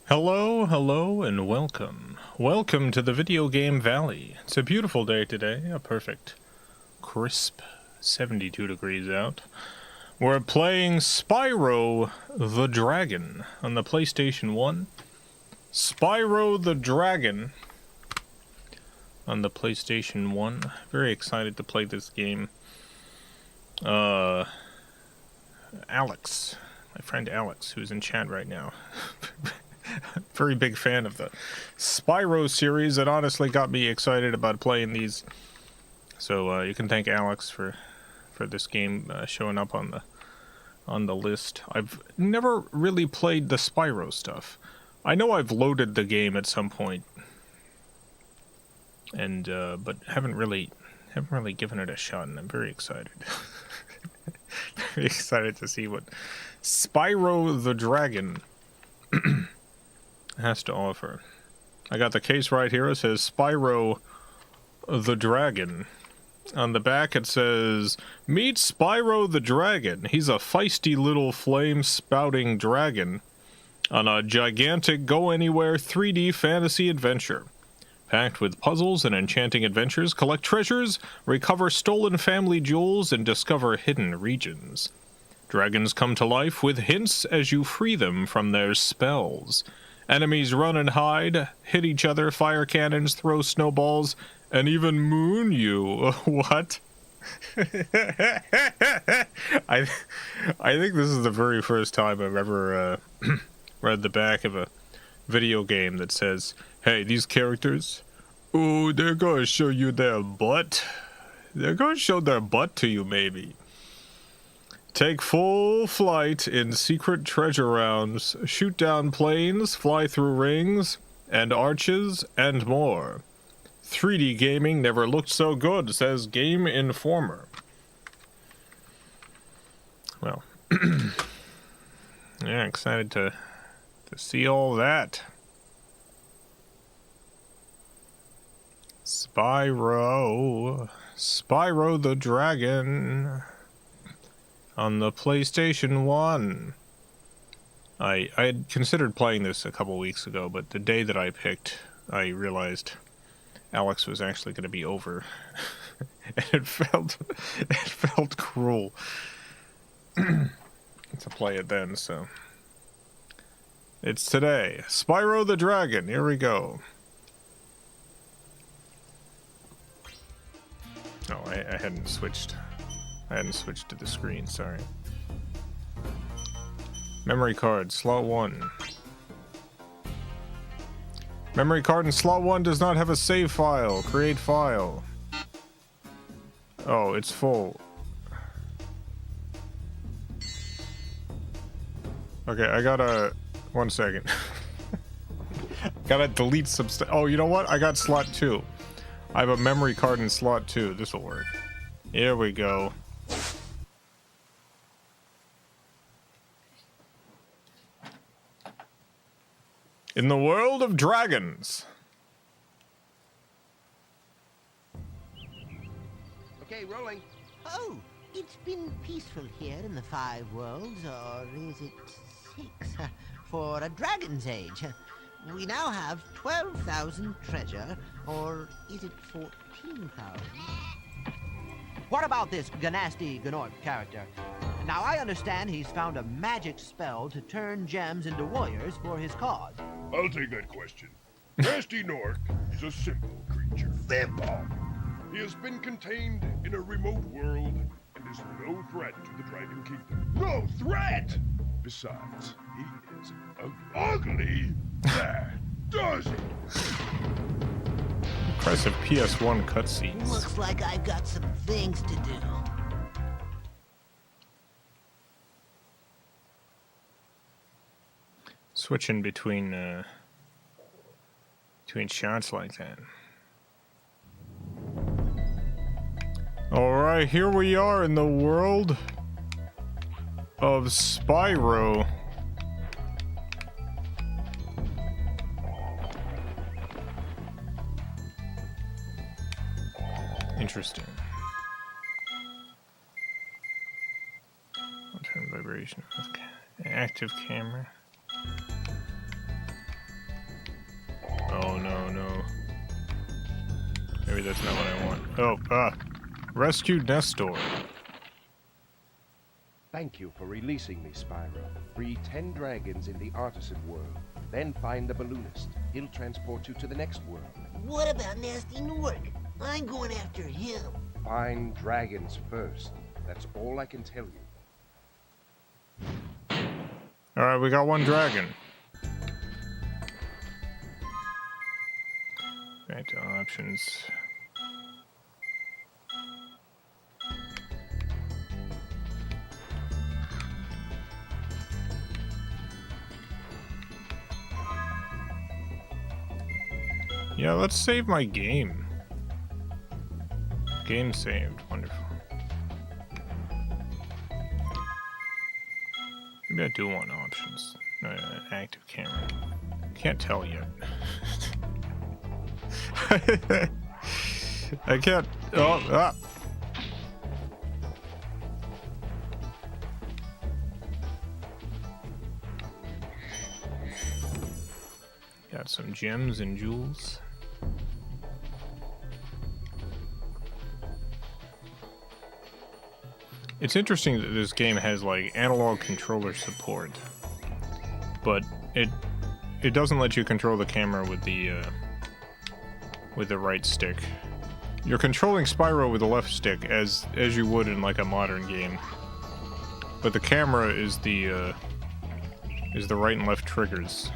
Hello, hello, and welcome. Welcome to the Video Game Valley. It's a beautiful day today, a perfect, crisp 72 degrees out. We're playing Spyro the Dragon on the PlayStation 1. Spyro the Dragon on the PlayStation 1. Very excited to play this game. Alex, my friend Alex, who's in chat right now. Very big fan of the Spyro series. That honestly got me excited about playing these. So you can thank Alex for this game showing up on the list. I've never really played the Spyro stuff. I know I've loaded the game at some point, and but haven't really given it a shot, and I'm very excited. Very excited to see what Spyro the Dragon has to offer. I got the case right here. It says Spyro the Dragon. On the back it says, "Meet Spyro the Dragon. He's a feisty little flame-spouting dragon on a gigantic go-anywhere 3D fantasy adventure. Packed with puzzles and enchanting adventures, collect treasures, recover stolen family jewels, and discover hidden regions. Dragons come to life with hints as you free them from their spells. Enemies run and hide, hit each other, fire cannons, throw snowballs, and even moon you." What? I think this is the very first time I've ever read the back of a video game that says, "Hey, these characters, oh, they're gonna show you their butt. They're gonna show their butt to you, maybe. Take full flight in secret treasure rounds, shoot down planes, fly through rings and arches, and more. 3D gaming never looked so good," says Game Informer. Well, yeah, excited to see all that. Spyro the Dragon on the PlayStation 1. I had considered playing this a couple weeks ago, but the day that I picked, I realized Alex was actually going to be over. And it felt cruel to play it then, so it's today. Spyro the Dragon, here we go. Oh, I hadn't switched to the screen, sorry. Memory card, slot 1. Memory card in slot 1 does not have a save file. Create file. Oh, it's full. Okay, I gotta... 1 second. Gotta delete some stuff. Oh, you know what? I got slot 2. I have a memory card in slot 2. This'll work. Here we go. In the world of dragons. Okay, rolling. Oh, it's been peaceful here in the 5 worlds, or is it 6? For a dragon's age. We now have 12,000 treasure, or is it 14,000? What about this Ganasty Gnorp character? Now, I understand he's found a magic spell to turn gems into warriors for his cause. I'll take that question. Nasty Nork is a simple creature. Simple! He has been contained in a remote world and is no threat to the Dragon Kingdom. No threat! Besides, he is ugly. That does it! Impressive PS1 cutscenes. Looks like I've got some things to do. Switching between shots like that. Alright, here we are in the world of Spyro. Interesting. I'll turn vibration off. Active camera. that's not what I want. Oh, rescue Nestor. Thank you for releasing me, Spyro. Free 10 dragons in the artisan world. Then find the balloonist. He'll transport you to the next world. What about Nasty Nork? I'm going after him. Find dragons first. That's all I can tell you. Alright, we got one dragon. Back to options. Yeah, let's save my game. Game saved. Wonderful. Maybe I do want options. Active camera. Can't tell yet. I can't. Oh, ah. Got some gems and jewels. It's interesting that this game has like analog controller support, but it doesn't let you control the camera with the right stick. You're controlling Spyro with the left stick as you would in like a modern game, but the camera is the right and left triggers.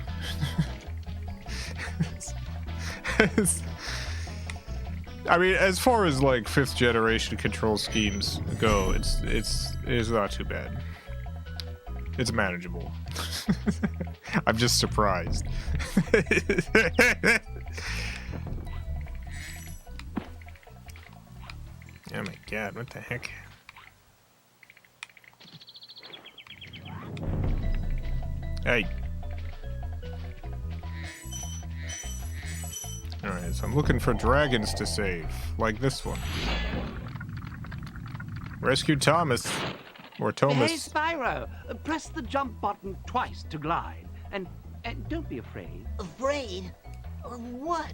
I mean, as far as like 5th generation control schemes go, it's not too bad. It's manageable. I'm just surprised. Oh my god, what the heck? Hey. Alright, so I'm looking for dragons to save, like this one. Rescue Thomas. Or Thomas. Hey, Spyro, press the jump button twice to glide. And don't be afraid. Afraid? Of what?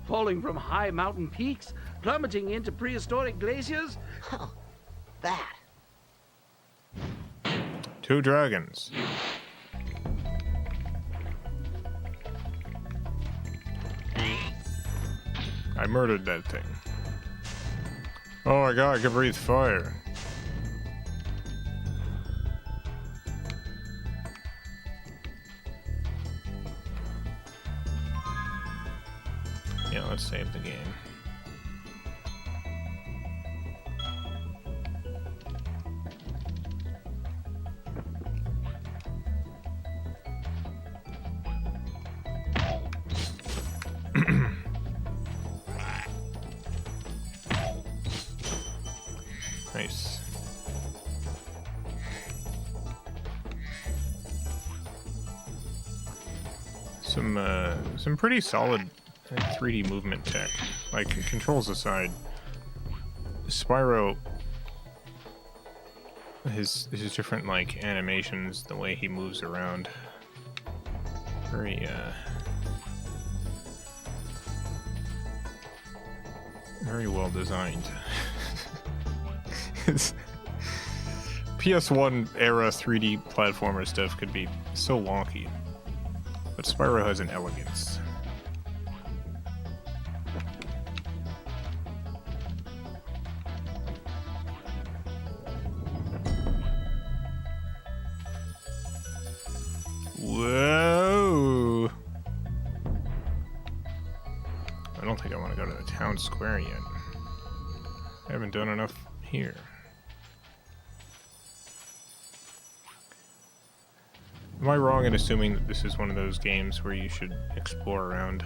Falling from high mountain peaks, plummeting into prehistoric glaciers. Oh, that. 2 dragons. I murdered that thing. Oh my god, I can breathe fire. Yeah, let's save the game. Nice. Some pretty solid 3D movement tech. Like, controls aside, Spyro, his different like animations, the way he moves around, very well designed. It's PS1 era 3D platformer stuff could be so wonky, but Spyro has an elegance. Whoa! I don't think I want to go to the town square yet. I haven't done enough here. Am I wrong in assuming that this is one of those games where you should explore around?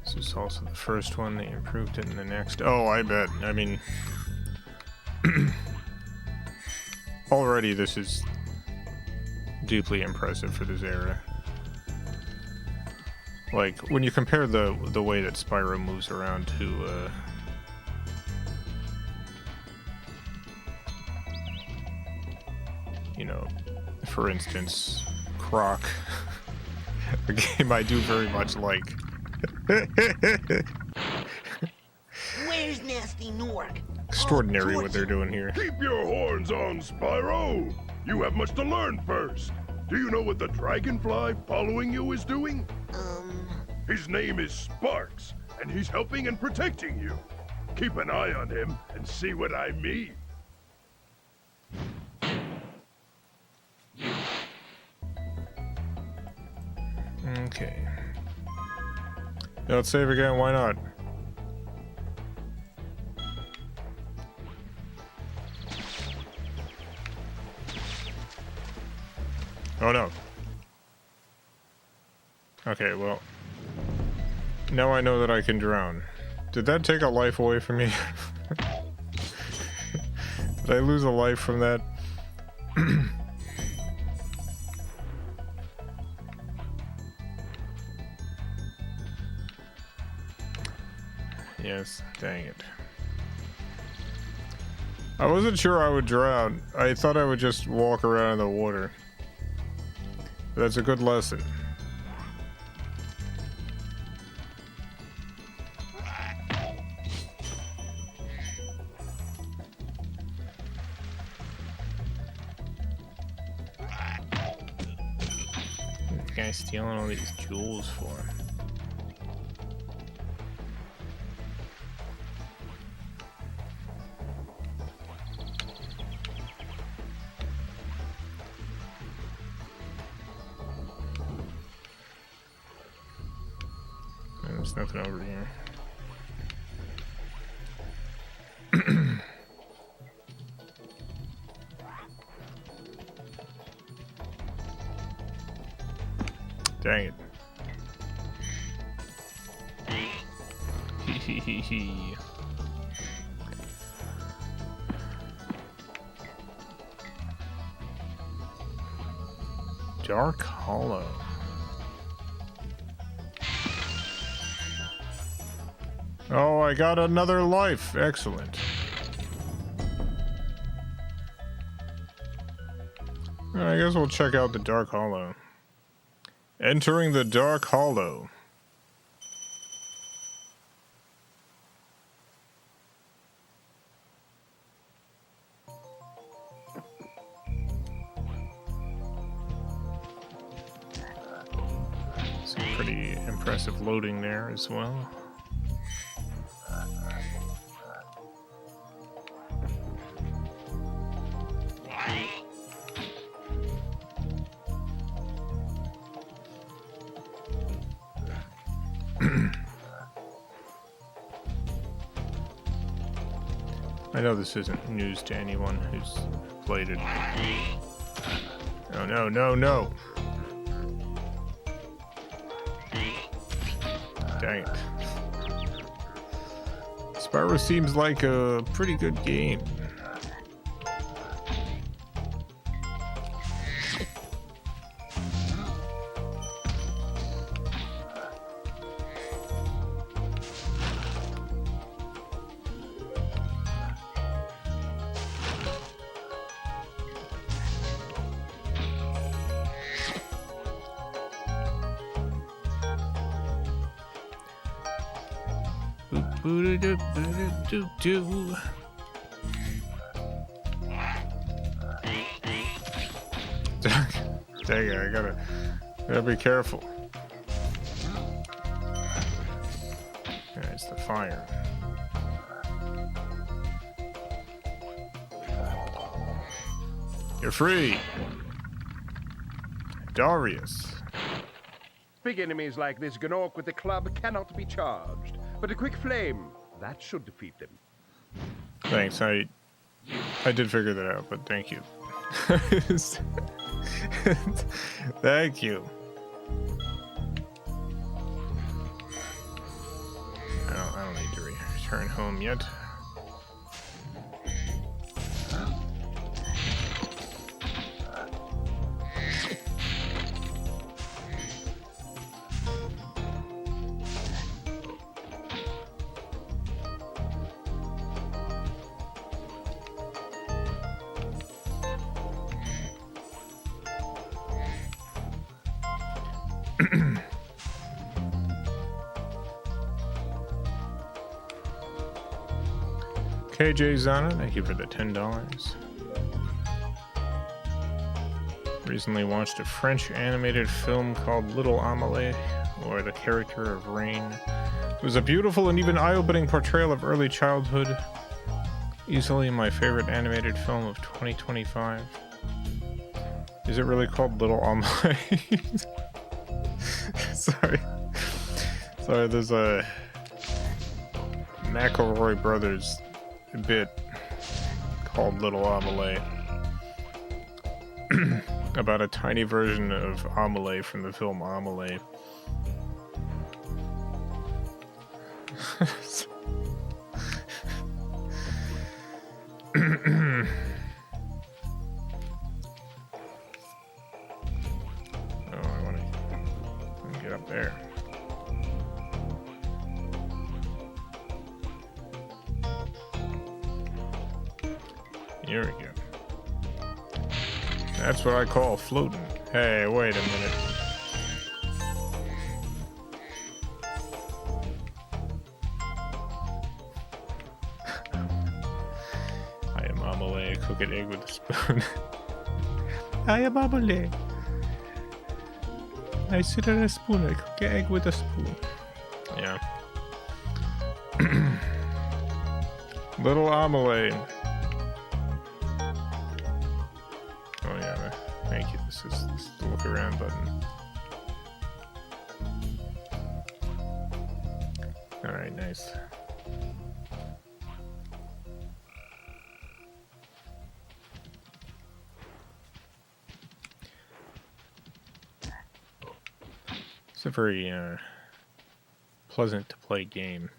This is also the first one. They improved it in the next. Oh, I bet. I mean, already this is deeply impressive for this era. Like, when you compare the way that Spyro moves around to you know, for instance, Croc. A game I do very much like. Where's Nasty Nork? Extraordinary what they're doing here. Keep your horns on, Spyro! You have much to learn first. Do you know what the dragonfly following you is doing? His name is Sparks, and he's helping and protecting you. Keep an eye on him and see what I mean. Okay. Let's save again, why not? Oh no. Okay, well. Now I know that I can drown. Did that take a life away from me? Did I lose a life from that? Yes, dang it. I wasn't sure I would drown. I thought I would just walk around in the water. But that's a good lesson. This guy's stealing all these jewels for him. There's nothing over here. Dang it. Hee. Dark Hollow. Oh, I got another life. Excellent. I guess we'll check out the Dark Hollow. Entering the Dark Hollow. Some pretty impressive loading there as well. I know this isn't news to anyone who's played it. Oh, no, no, no. Dang it. Spyro seems like a pretty good game. Do. Dang it, I gotta be careful. There's the fire. You're free. Darius. Big enemies like this Gnorc with the club cannot be charged, but a quick flame, that should defeat them. Thanks, I did figure that out, but thank you. Thank you. I don't need to return home yet. KJ Zana, thank you for the $10. Recently watched a French animated film called Little Amelie, or The Character of Rain. It was a beautiful and even eye-opening portrayal of early childhood. Easily my favorite animated film of 2025. Is it really called Little Amelie? Sorry. Sorry, there's a McElroy Brothers bit called Little Amelie about a tiny version of Amelie from the film Amelie. I want to get up there. Here we go. That's what I call floating. Hey, wait a minute. I am Amelie, I cook an egg with a spoon. I am Amelie. I sit on a spoon, I cook an egg with a spoon. Yeah. Little Amelie. Oh yeah, thank you. This is the look around button. Alright, nice. It's a very pleasant to play game.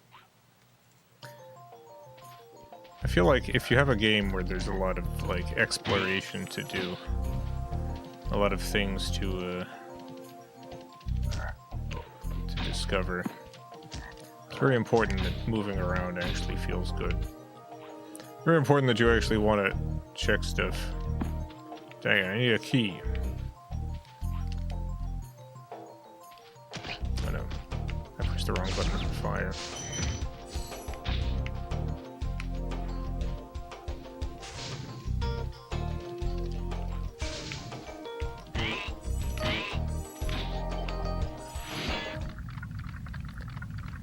I feel like if you have a game where there's a lot of like exploration to do, a lot of things to discover, it's very important that moving around actually feels good. Very important that you actually want to check stuff. Dang it, I need a key. Oh no, I pushed the wrong button for fire.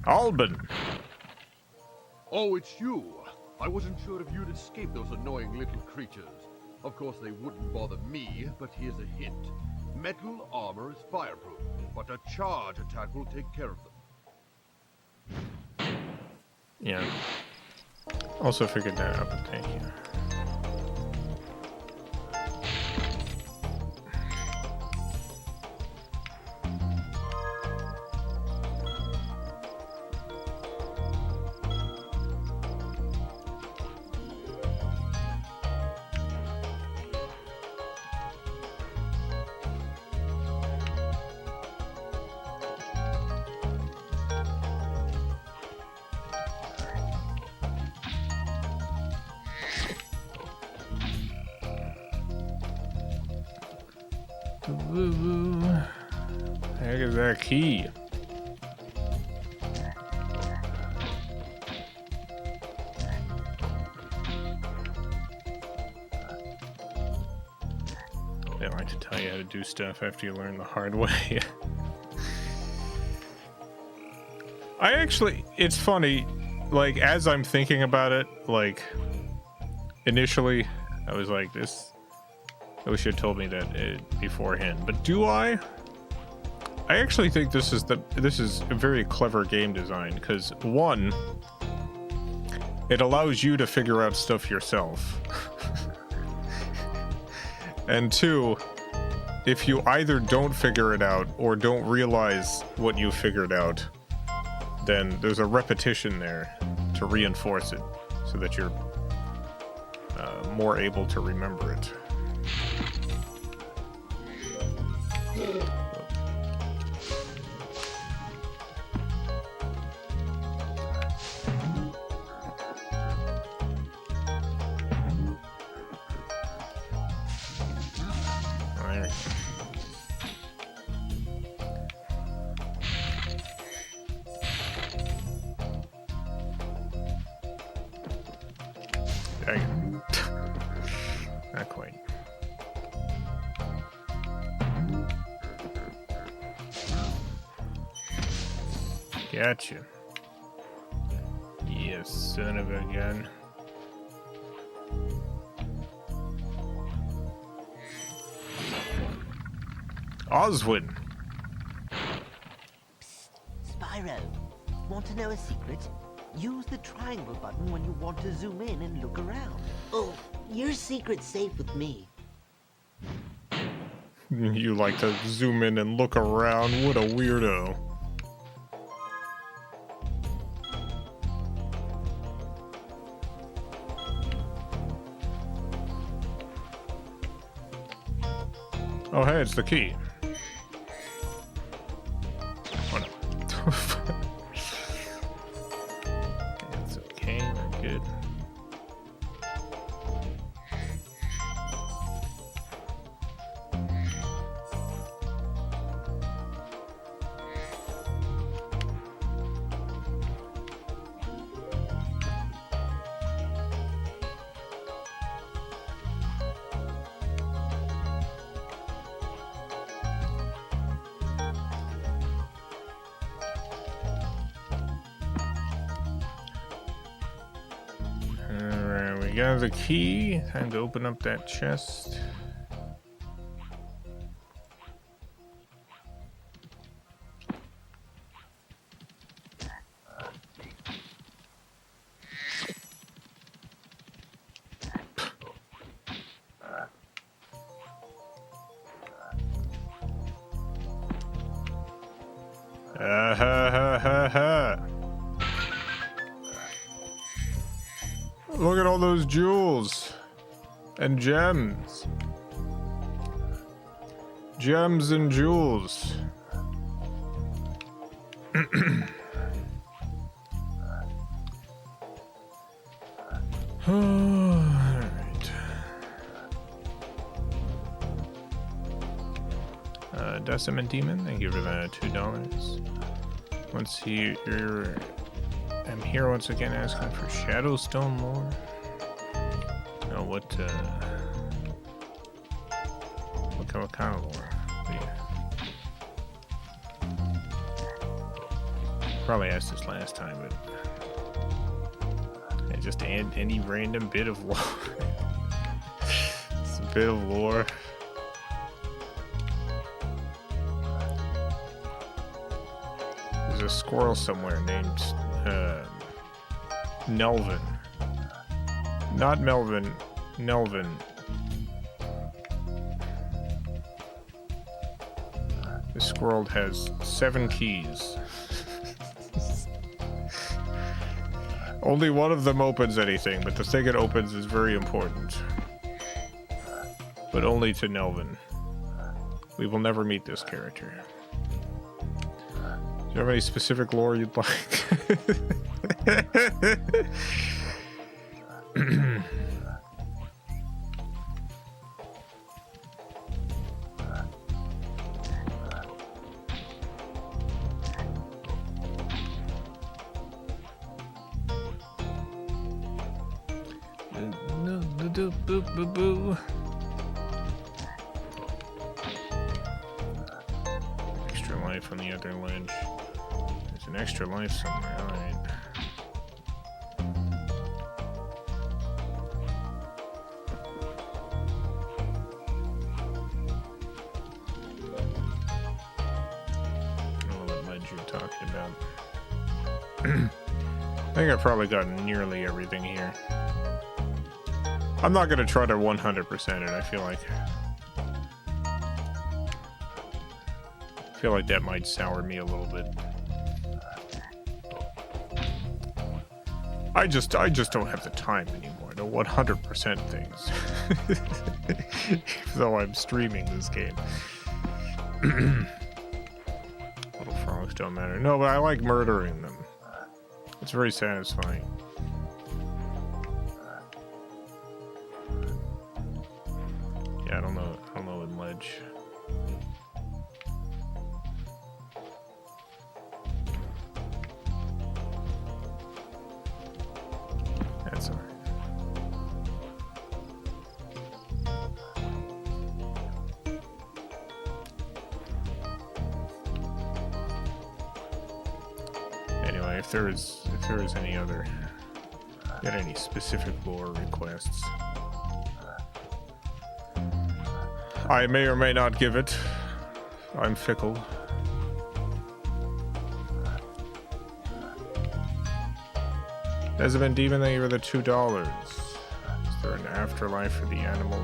Alban! Oh, it's you! I wasn't sure if you'd escape those annoying little creatures. Of course, they wouldn't bother me, but here's a hint. Metal armor is fireproof, but a charge attack will take care of them. Yeah. Also figured that out, but thank you. Heck is that key? They like to tell you how to do stuff after you learn the hard way. I actually, it's funny, like, as I'm thinking about it, like, initially, I was like, I wish you had told me that beforehand. But do I? I actually think this is a very clever game design, because one, it allows you to figure out stuff yourself. And two, if you either don't figure it out or don't realize what you figured out, then there's a repetition there to reinforce it so that you're more able to remember it. Not quite. Gotcha. You son of a gun. Oswin. Psst, Spyro. Want to know a secret? Use the triangle button when you want to zoom in and look around. Oh, your secret's safe with me. You like to zoom in and look around. What a weirdo. Oh, hey, it's the key. Oh, no. It's okay, we're good. We got the key. Time to open up that chest. Ha ha ha ha. Look at all those jewels and gems. Gems and jewels. Alright. Decimate Demon, thank you for the $2. Once you're... I'm here once again asking for Shadowstone lore. Oh, what kind of lore? Yeah. Probably asked this last time, but yeah, just any random bit of lore. It's a bit of lore. There's a squirrel somewhere named Nelvin. Not Melvin, Nelvin. This squirrel has 7 keys. Only one of them opens anything, but the thing it opens is very important. But only to Nelvin. We will never meet this character. Do you have any specific lore you'd like? Extra life on the other ledge. There's an extra life somewhere, alright. Talking about. I think I've probably gotten nearly everything here. I'm not going to try to 100% it. I feel like that might sour me a little bit. I just don't have the time anymore to 100% things. Even though I'm streaming this game. Little frogs don't matter. No, but I like murdering them. It's very satisfying. Yeah, I don't know in ledge. That's alright. if there is any other, get any specific lore requests. I may or may not give it. I'm fickle. Desmond Demon, thank you for the $2. Is there an afterlife for the animal?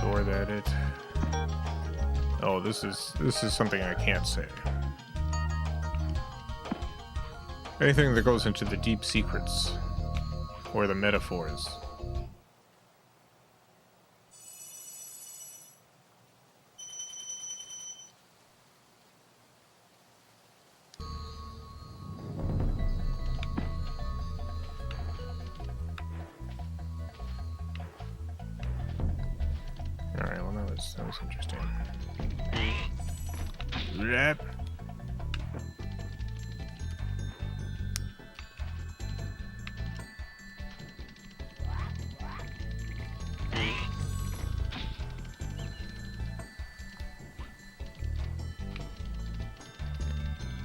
Or that it? Oh, this is something I can't say. Anything that goes into the deep secrets or the metaphors. Alright, well that was interesting. Yep.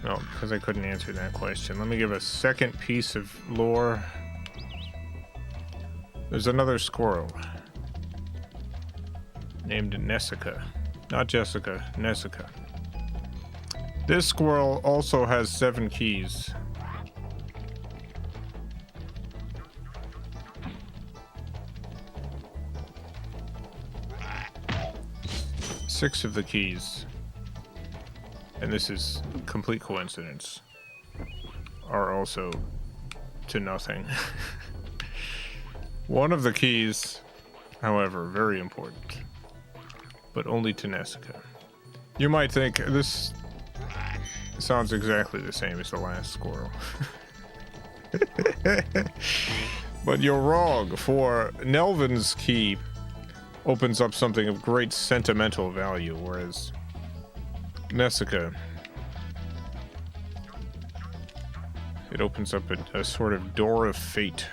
No, because I couldn't answer that question. Let me give a second piece of lore. There's another squirrel named Nessica. Not Jessica, Nessica. This squirrel also has 7 keys. Six of the keys, and this is complete coincidence, are also to nothing. One of the keys, however, very important, but only to Nessica. You might think this sounds exactly the same as the last squirrel. But you're wrong, for Nelvin's key opens up something of great sentimental value, whereas Nessica, it opens up a sort of door of fate.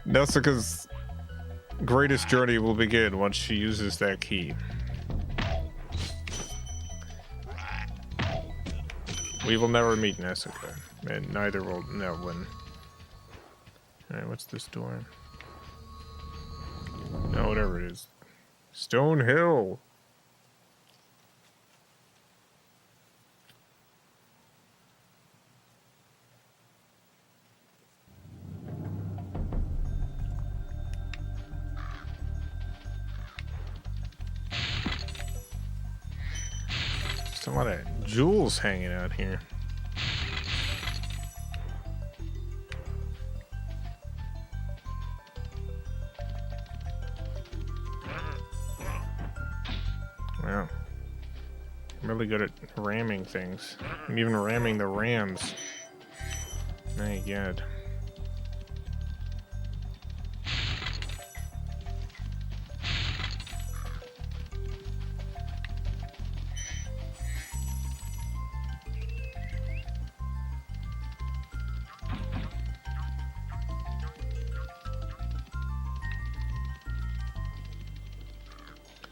Nessica's greatest journey will begin once she uses that key. We will never meet Nessica, and neither will Nelvin. Alright, what's this door? No, whatever it is. Stone Hill! Just a lot of jewels hanging out here. Wow. I'm really good at ramming things. I'm even ramming the rams. My God.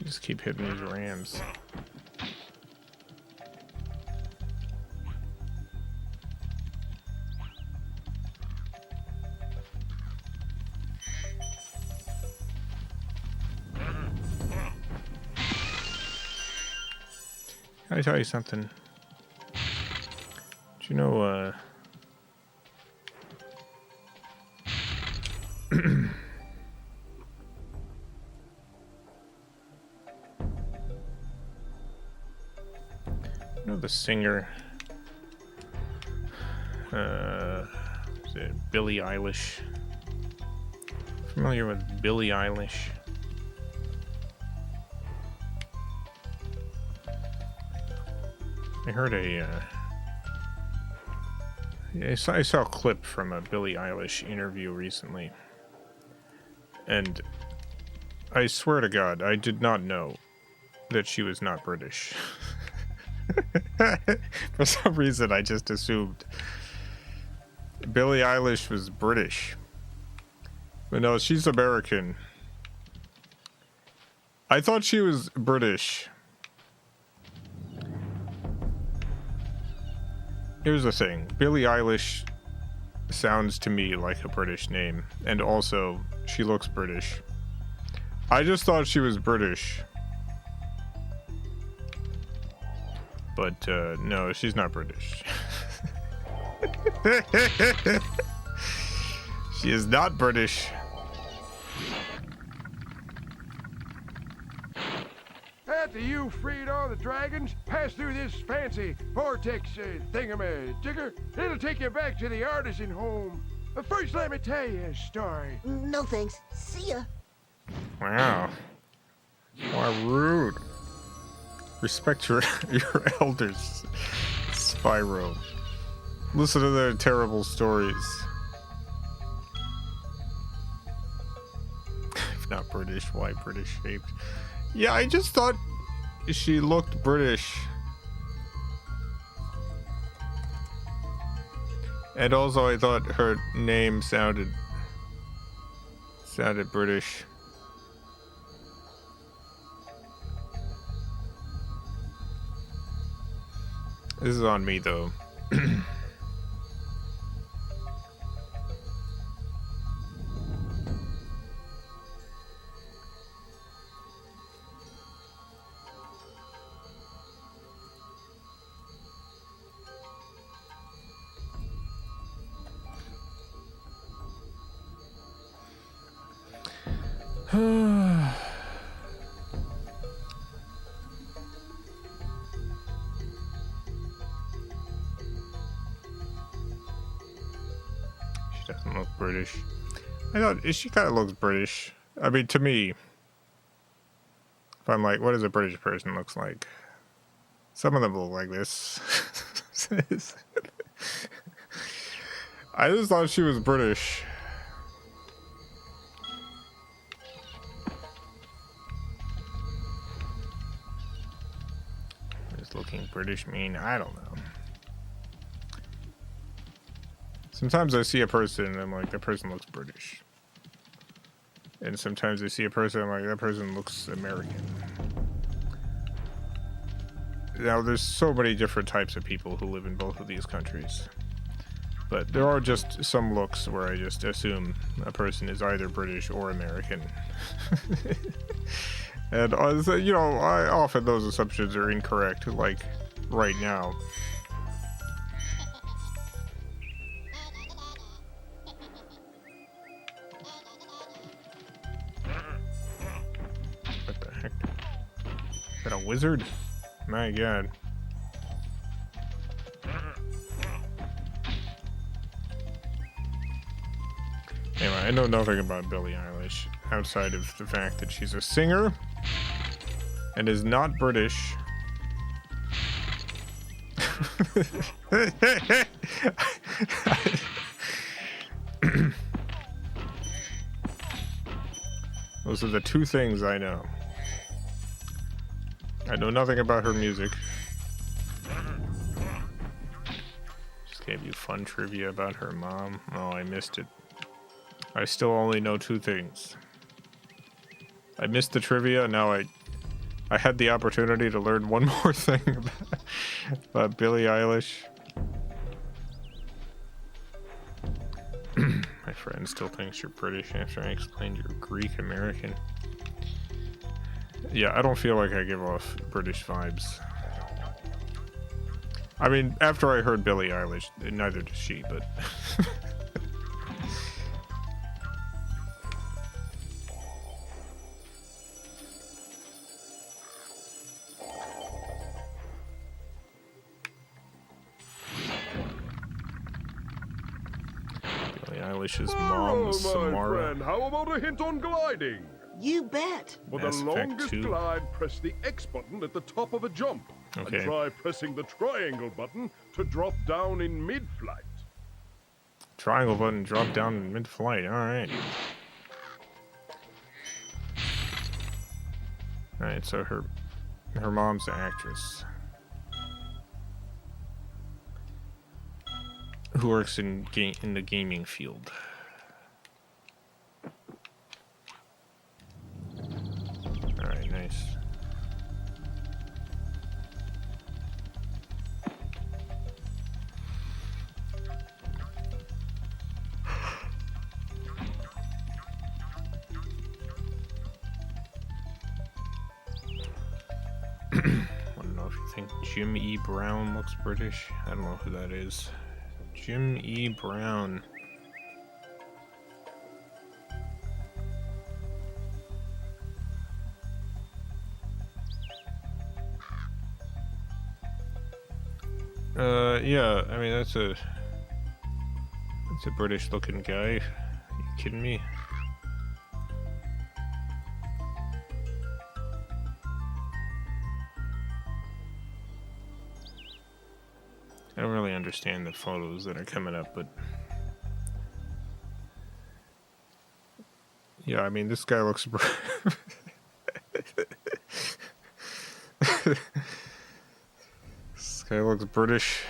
Just keep hitting these rams. Can I tell you something? Do you know, you know the singer, is it Billie Eilish? Familiar with Billie Eilish? I heard I saw a clip from a Billie Eilish interview recently, and I swear to God, I did not know that she was not British. For some reason, I just assumed Billie Eilish was British. But no, she's American. I thought she was British. Here's the thing. Billie Eilish sounds to me like a British name. And also, she looks British. I just thought she was British. But, no, she's not British. She is not British. After you freed all the dragons, pass through this fancy vortex thingamajigger. It'll take you back to the artisan home. But first, let me tell you a story. No thanks. See ya. Wow. Why rude. Respect your elders, Spyro. Listen to their terrible stories. If not British, why British shaped? Yeah, I just thought she looked British. And also I thought her name sounded British. This is on me though. She doesn't look British. I thought she kind of looks British. I mean, to me, if I'm like, what does a British person looks like? Some of them look like this. I just thought she was British. Does looking British mean? I don't know. Sometimes I see a person and I'm like, that person looks British. And sometimes I see a person and I'm like, that person looks American. Now, there's so many different types of people who live in both of these countries. But there are just some looks where I just assume a person is either British or American. And, you know, often those assumptions are incorrect, like right now. What the heck? Is that a wizard? My god. Anyway, I know nothing about Billie Eilish outside of the fact that she's a singer and is not British. Those are the two things I know. I know nothing about her music. Just gave you fun trivia about her mom. Oh, I missed it. I still only know two things. I missed the trivia. Now I had the opportunity to learn one more thing about Billie Eilish. My friend still thinks you're British after I explained you're Greek American. Yeah, I don't feel like I give off British vibes. I mean, after I heard Billie Eilish, neither does she, but... Billie Eilish's mom was Hello, my Samara. friend. How about a hint on gliding? You bet. For Mass the Effect longest 2. glide, press the X button at the top of a jump. Okay. And try pressing the triangle button to drop down in mid-flight. Triangle button, drop down in mid-flight. Alright. Alright, so her mom's an actress. Who works in the gaming field. Alright, nice. I don't know if you think Jim E. Brown looks British. I don't know who that is. Jim E. Brown. Yeah, I mean, that's a British looking guy. Are you kidding me? I don't really understand the photos that are coming up, but yeah, I mean, this guy looks this guy looks British.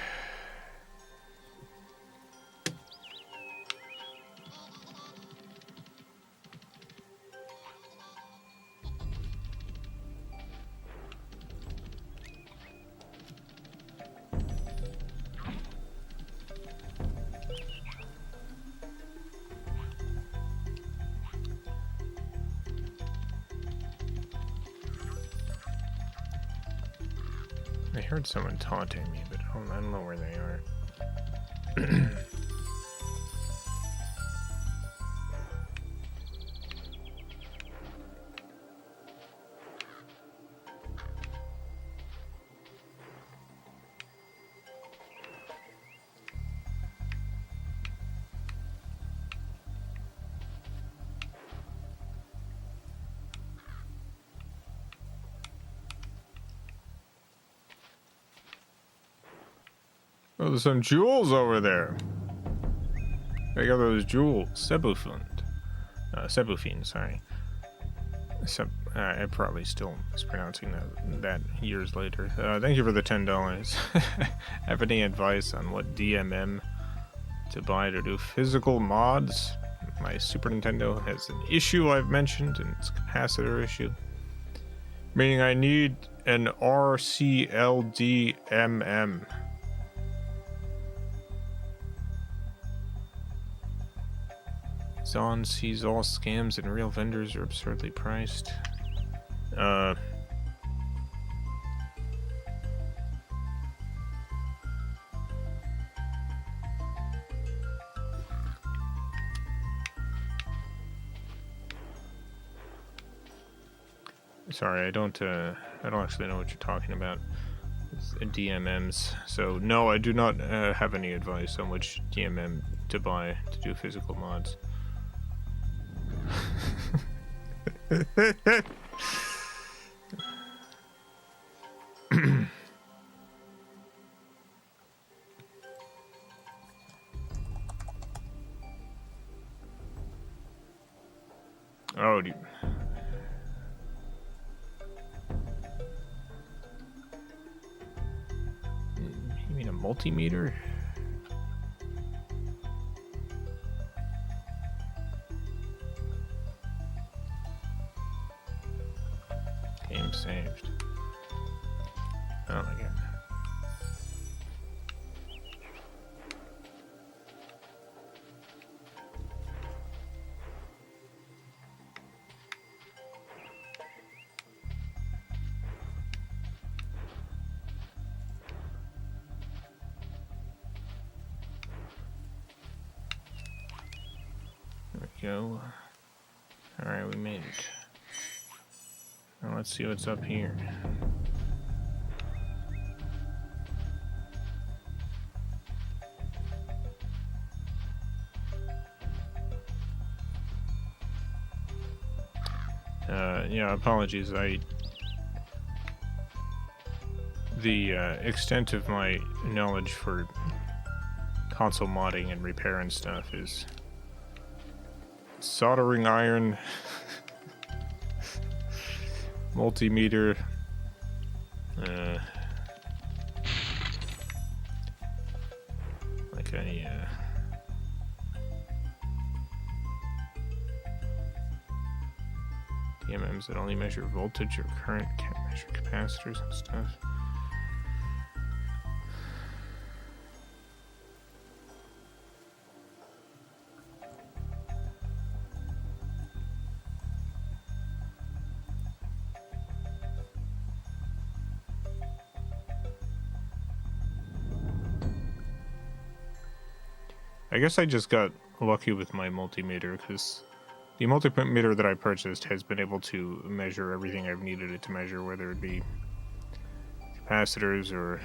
I heard someone taunting me, but I don't know where they are. Oh, there's some jewels over there. I got those jewels. Sebufin, sorry. I'm probably still mispronouncing that years later. Thank you for the $10. Have any advice on what DMM to buy to do physical mods? My Super Nintendo has an issue I've mentioned, and it's a capacitor issue. Meaning I need an RCLDMM. Zon sees all scams and real vendors are absurdly priced. Sorry, I don't actually know what you're talking about. It's DMMs. So no, I do not have any advice on which DMM to buy to do physical mods. Oh, you mean a multimeter? Game saved. Oh my god. There we go. Alright, we made it. Now let's see what's up here. Yeah, apologies. The extent of my knowledge for console modding and repair and stuff is soldering iron, multimeter, like a DMMs that only measure voltage or current, can't measure capacitors and stuff. I guess I just got lucky with my multimeter, because the multimeter that I purchased has been able to measure everything I've needed it to measure, whether it be capacitors or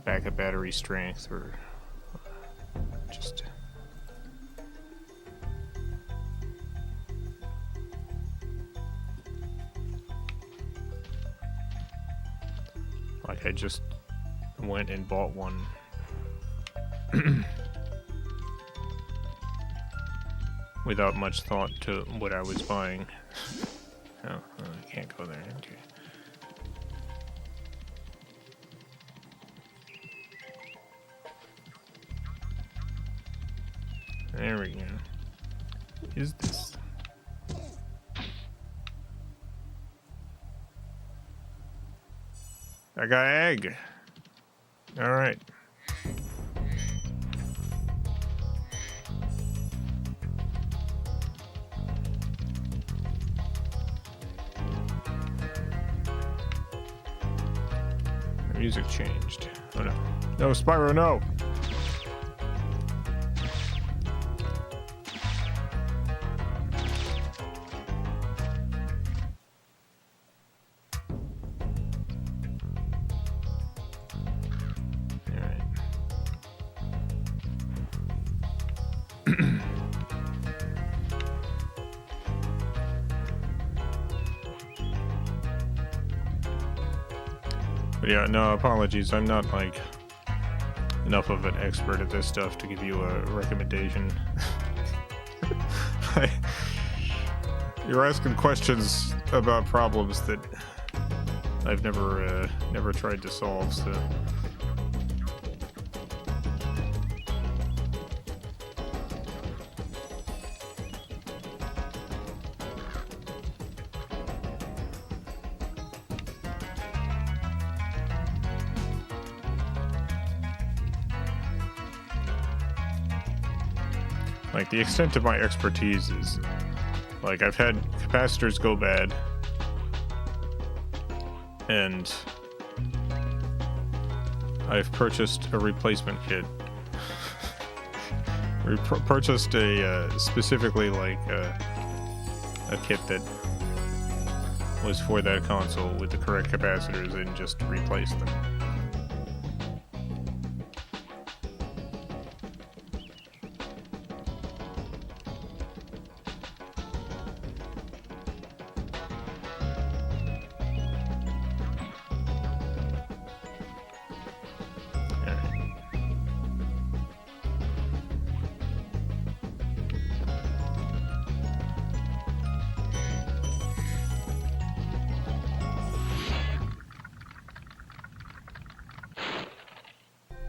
backup battery strength or just... Like, I just went and bought one. Without much thought to what I was buying. Oh, I can't go there. Okay. There we go. What is this? I got egg. All right. The music changed. Oh no. No, Spyro, no. But yeah, no, apologies. I'm not, like, enough of an expert at this stuff to give you a recommendation. You're asking questions about problems that I've never tried to solve, so... Like, the extent of my expertise is, like, I've had capacitors go bad, and I've purchased a replacement kit. Purchased a, specifically, like, a kit that was for that console with the correct capacitors and just replaced them.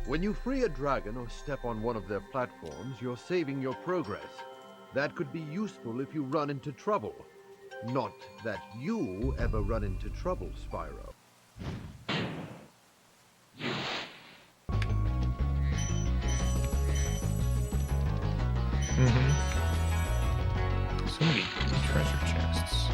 When you free a dragon or step on one of their platforms, you're saving your progress. That could be useful if you run into trouble. Not that you ever run into trouble, Spyro. So many treasure chests.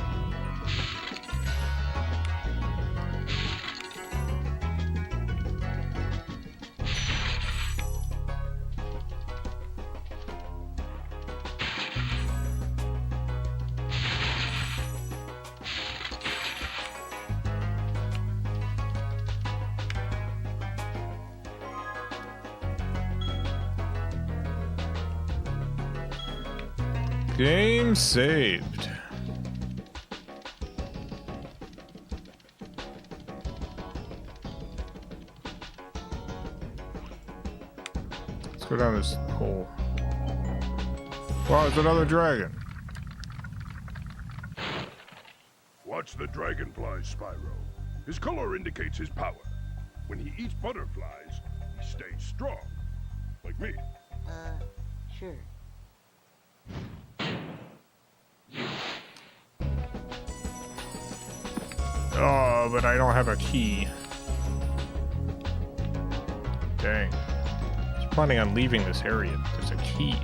Game saved. Let's go down this hole. Wow, it's another dragon. Watch the dragonfly, Spyro. His color indicates his power. When he eats butterflies, he stays strong. Like me. Sure. Oh, but I don't have a key. Dang. I was planning on leaving this area, but there's a key.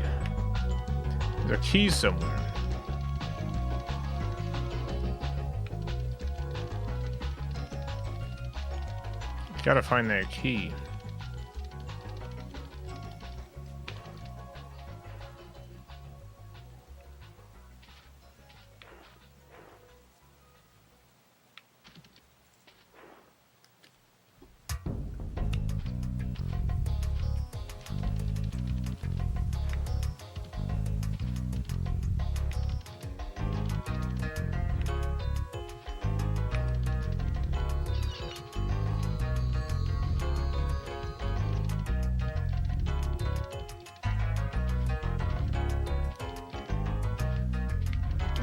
There's a key somewhere. Gotta find that key.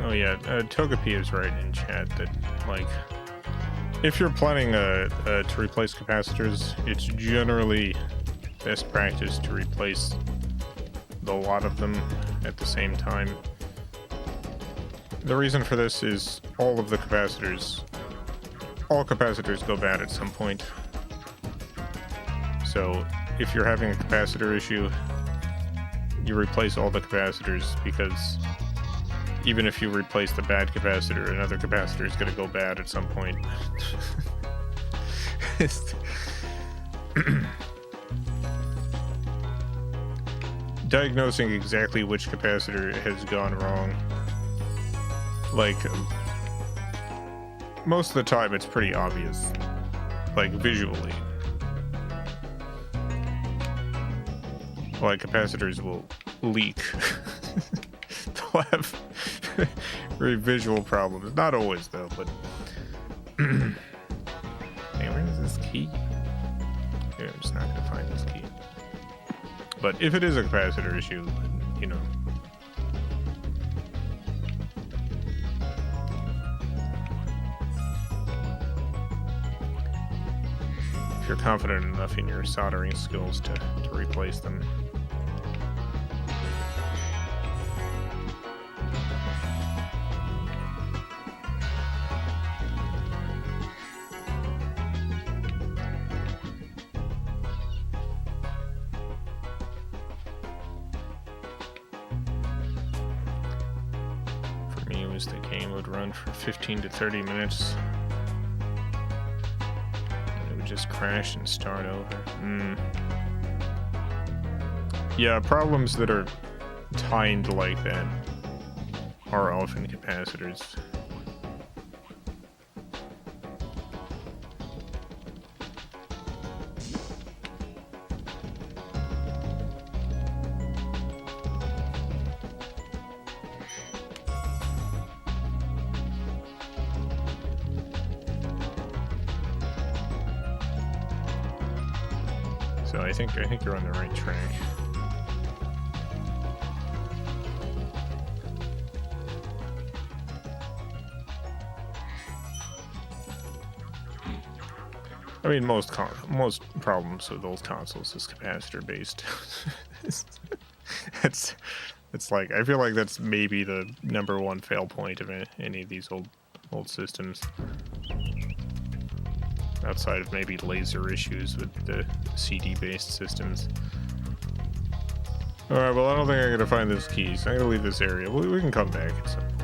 Oh yeah, Togepi is right in chat that, like, if you're planning to replace capacitors, it's generally best practice to replace the lot of them at the same time. The reason for this is all capacitors go bad at some point. So if you're having a capacitor issue, you replace all the capacitors, because even if you replace the bad capacitor, another capacitor is going to go bad at some point. Diagnosing exactly which capacitor has gone wrong, like, most of the time it's pretty obvious, like, visually. Like, capacitors will leak. They'll have very visual problems. Not always, though, but... Hey, where is this key? Yeah, I'm just not going to find this key. But if it is a capacitor issue, you know... If you're confident enough in your soldering skills to replace them. For me, it was the game would run for 15 to 30 minutes. Just crash and start over. Yeah, problems that are timed like that are often capacitors. So I think you're on the right track. I mean, most problems with old consoles is capacitor based. it's like, I feel like that's maybe the #1 fail point of any of these old systems. Outside of maybe laser issues with the CD-based systems. Alright, well, I don't think I'm gonna find those keys. I'm gonna leave this area. We can come back at some point.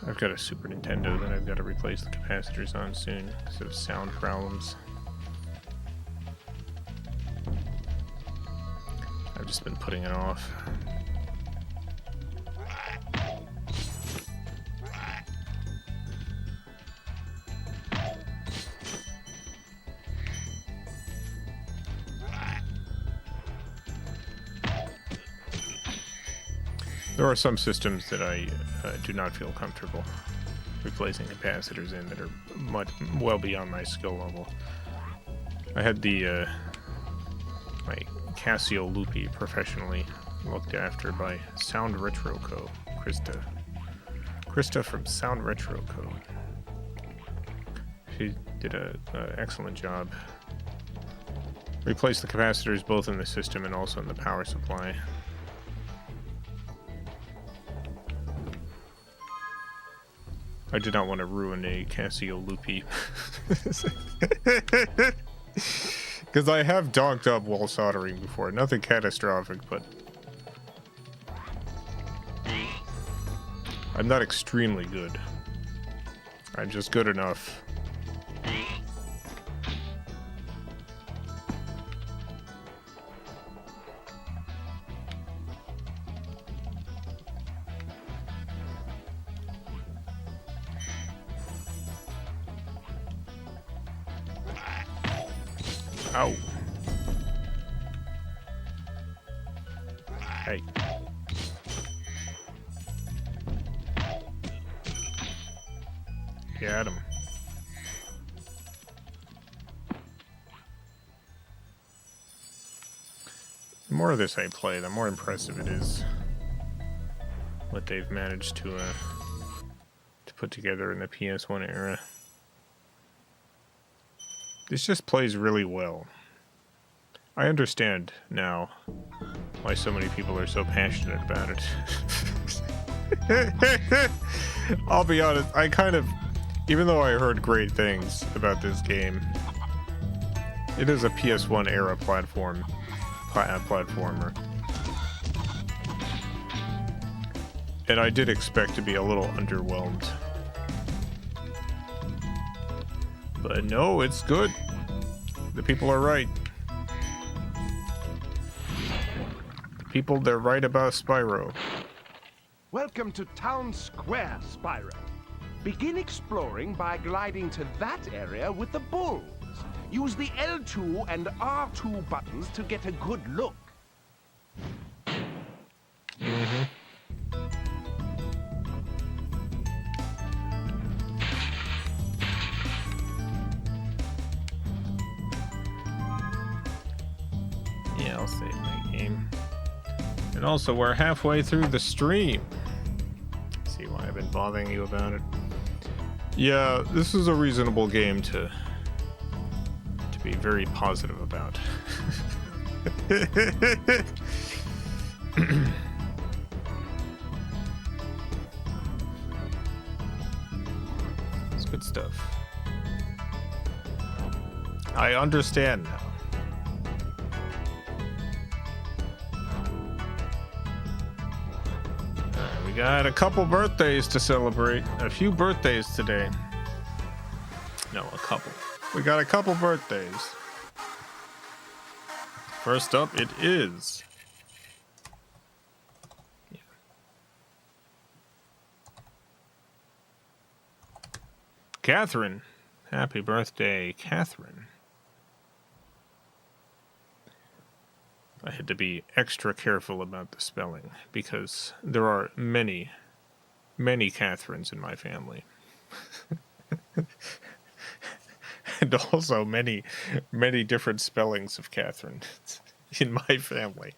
I've got a Super Nintendo that I've got to replace the capacitors on soon because of sound problems. I've just been putting it off. There are some systems that I do not feel comfortable replacing capacitors in that are well beyond my skill level. I had the my Casio Loopy professionally looked after by Sound Retro Co. Krista from Sound Retro Co. She did an excellent job. Replaced the capacitors both in the system and also in the power supply. I did not want to ruin a Casio Loopy. Because I have docked up while soldering before. Nothing catastrophic, but... I'm not extremely good. I'm just good enough. Ow. Hey. at him. The more of this I play, the more impressive it is what they've managed to put together in the PS1 era. This just plays really well. I understand now why so many people are so passionate about it. I'll be honest, I kind of, even though I heard great things about this game, it is a PS1 era platformer. And I did expect to be a little underwhelmed. But no, it's good. The people are right. The people, they're right about Spyro. Welcome to Town Square, Spyro. Begin exploring by gliding to that area with the bulls. Use the L2 and R2 buttons to get a good look. Mm-hmm. Yeah, I'll save my game. And also, we're halfway through the stream. See why I've been bothering you about it? Yeah, this is a reasonable game to be very positive about. It's good stuff. I understand now. Alright, we got a couple birthdays to celebrate. A few birthdays today. No, a couple. We got a couple birthdays. First up, it is. Yeah. Catherine. Happy birthday, Catherine. I had to be extra careful about the spelling because there are many, many Catherines in my family. And also many, many different spellings of Catherine in my family.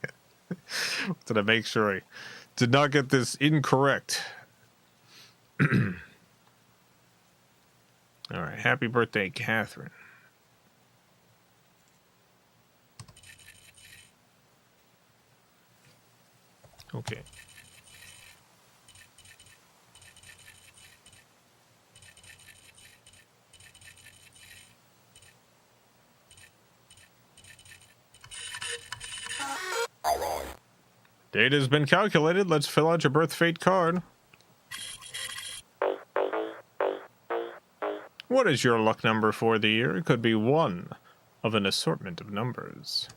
Did I make sure I did not get this incorrect? All right, happy birthday, Catherine. Okay. Date has been calculated. Let's fill out your birth fate card. What is your luck number for the year? It could be one of an assortment of numbers.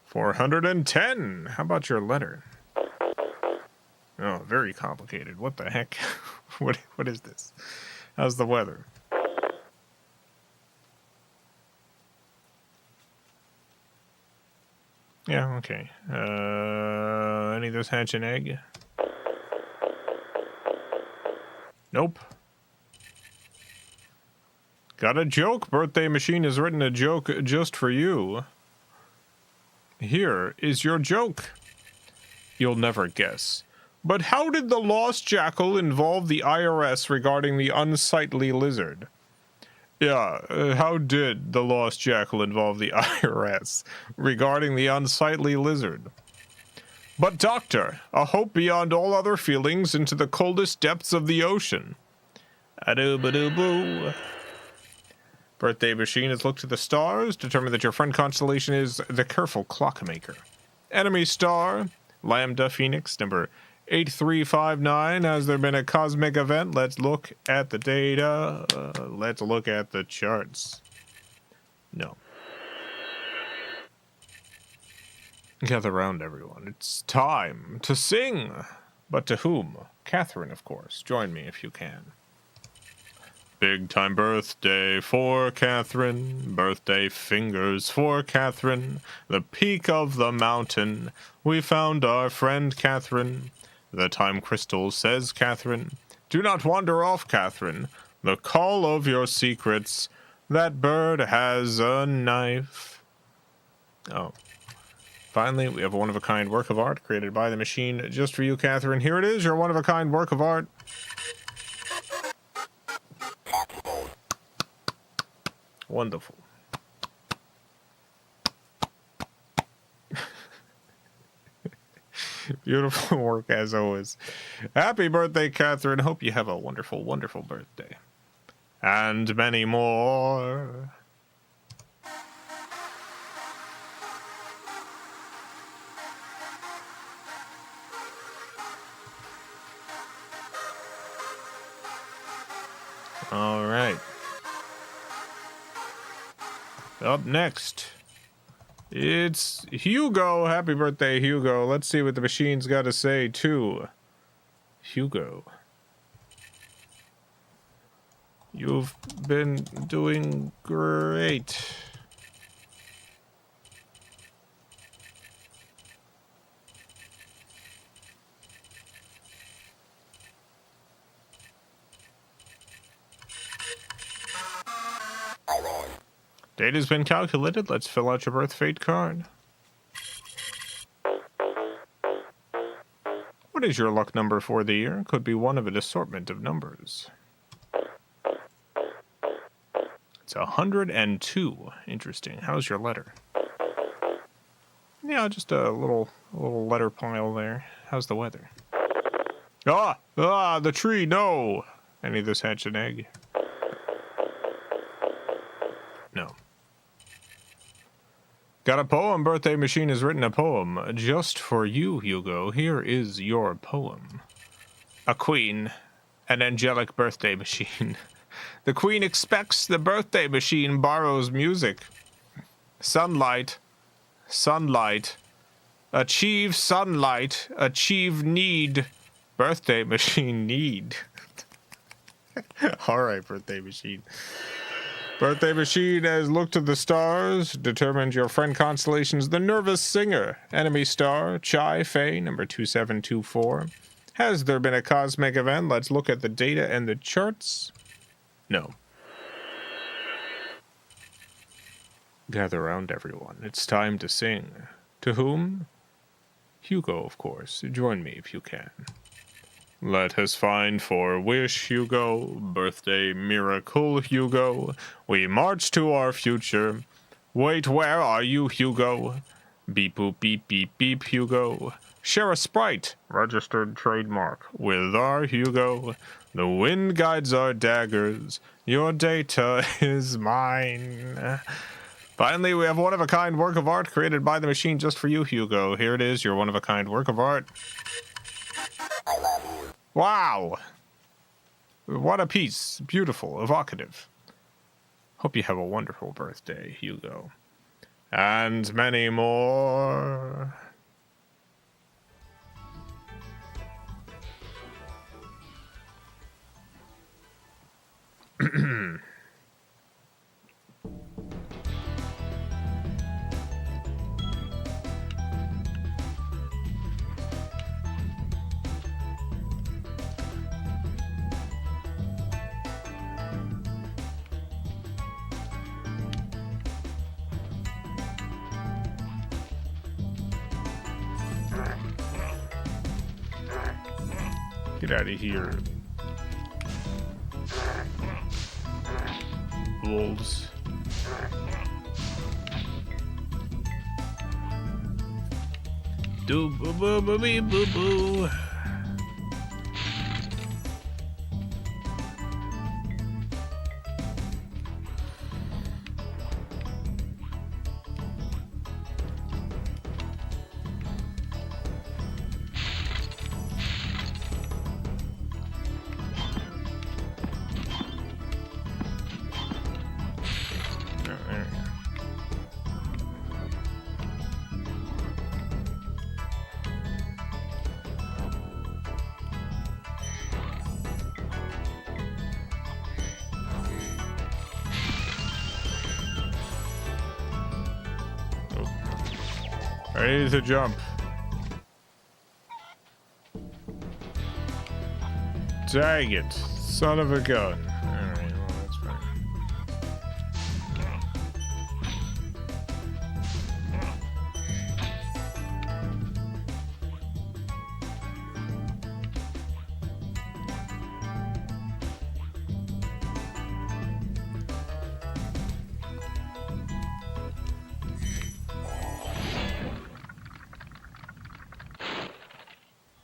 410. How about your letter? Oh, very complicated. What the heck? What is this? How's the weather? Yeah, okay. Any of this hatch an egg? Nope. Got a joke. Birthday machine has written a joke just for you. Here is your joke. You'll never guess. But how did the lost jackal involve the IRS regarding the unsightly lizard? Yeah, how did the lost jackal involve the IRS regarding the unsightly lizard? But doctor, a hope beyond all other feelings into the coldest depths of the ocean. Adoo-ba-doo-boo. Birthday machine has looked to the stars, determined that your friend constellation is the careful clockmaker. Enemy star, Lambda Phoenix, number 8359. Has there been a cosmic event? Let's look at the data. Let's look at the charts. No. Gather round, everyone. It's time to sing. But to whom? Catherine, of course. Join me if you can. Big time birthday for Catherine. Birthday fingers for Catherine. The peak of the mountain. We found our friend Catherine. The time crystal says Catherine. Do not wander off, Catherine. The call of your secrets. That bird has a knife. Oh. Finally, we have a one-of-a-kind work of art created by the machine just for you, Catherine. Here it is, your one-of-a-kind work of art. Wonderful. Beautiful work, as always. Happy birthday, Catherine. Hope you have a wonderful, wonderful birthday. And many more. All right. Up next, it's Hugo. Happy birthday, Hugo. Let's see what the machine's got to say to Hugo. You've been doing great. Date has been calculated. Let's fill out your birth fate card. What is your luck number for the year? Could be one of an assortment of numbers. It's 102. Interesting. How's your letter? Yeah, just a little letter pile there. How's the weather? The tree, no! Any of this hatch an egg? No. Got a poem. Birthday machine has written a poem just for you, Hugo. Here is your poem. A queen, an angelic birthday machine. The queen expects, the birthday machine borrows music. Sunlight, sunlight. Achieve sunlight, achieve need. Birthday machine need. All right, birthday machine. Birthday machine has looked to the stars, determined your friend constellation's the nervous singer. Enemy star, Chai Fei, number 2724. Has there been a cosmic event? Let's look at the data and the charts. No. Gather round, everyone. It's time to sing. To whom? Hugo, of course. Join me if you can. Let us find for wish, Hugo. Birthday miracle, Hugo. We march to our future. Wait, where are you, Hugo? Beep boop beep beep beep, Hugo. Share a sprite, registered trademark, with our Hugo. The wind guides our daggers. Your data is mine. Finally, we have one-of-a-kind work of art created by the machine just for you, Hugo. Here it is, your one-of-a-kind work of art. I love you. Wow. What a piece. Beautiful, evocative. Hope you have a wonderful birthday, Hugo. And many more. Get out of here. Wolves. Do boo boo boo boo boo boo. Ready to jump. Dang it. Son of a gun. Alright, well, that's fine.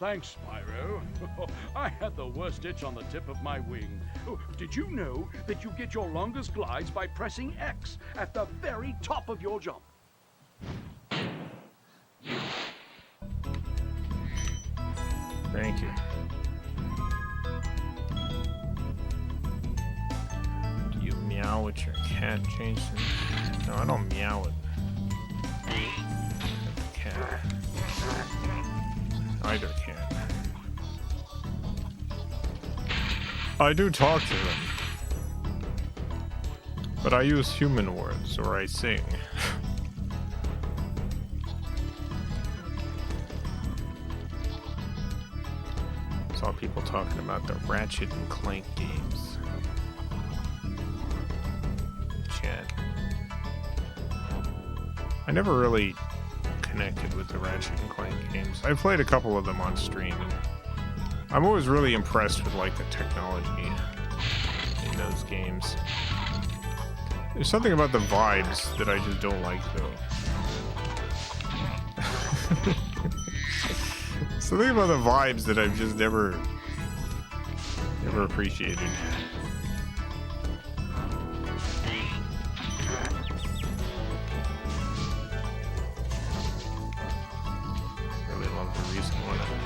Thanks, Spyro. I had the worst itch on the tip of my wing. Oh, did you know that you get your longest glides by pressing X at the very top of your jump? Thank you. Do you meow with your cat, Jason? No, I don't meow with the cat. Either cat. I do talk to them. But I use human words, or I sing. Saw people talking about the Ratchet and Clank games. Chat. I never really connected with the Ratchet and Clank games. I played a couple of them on stream. And I'm always really impressed with like the technology in those games. There's something about the vibes that I just don't like though. Something about the vibes that I've just never appreciated.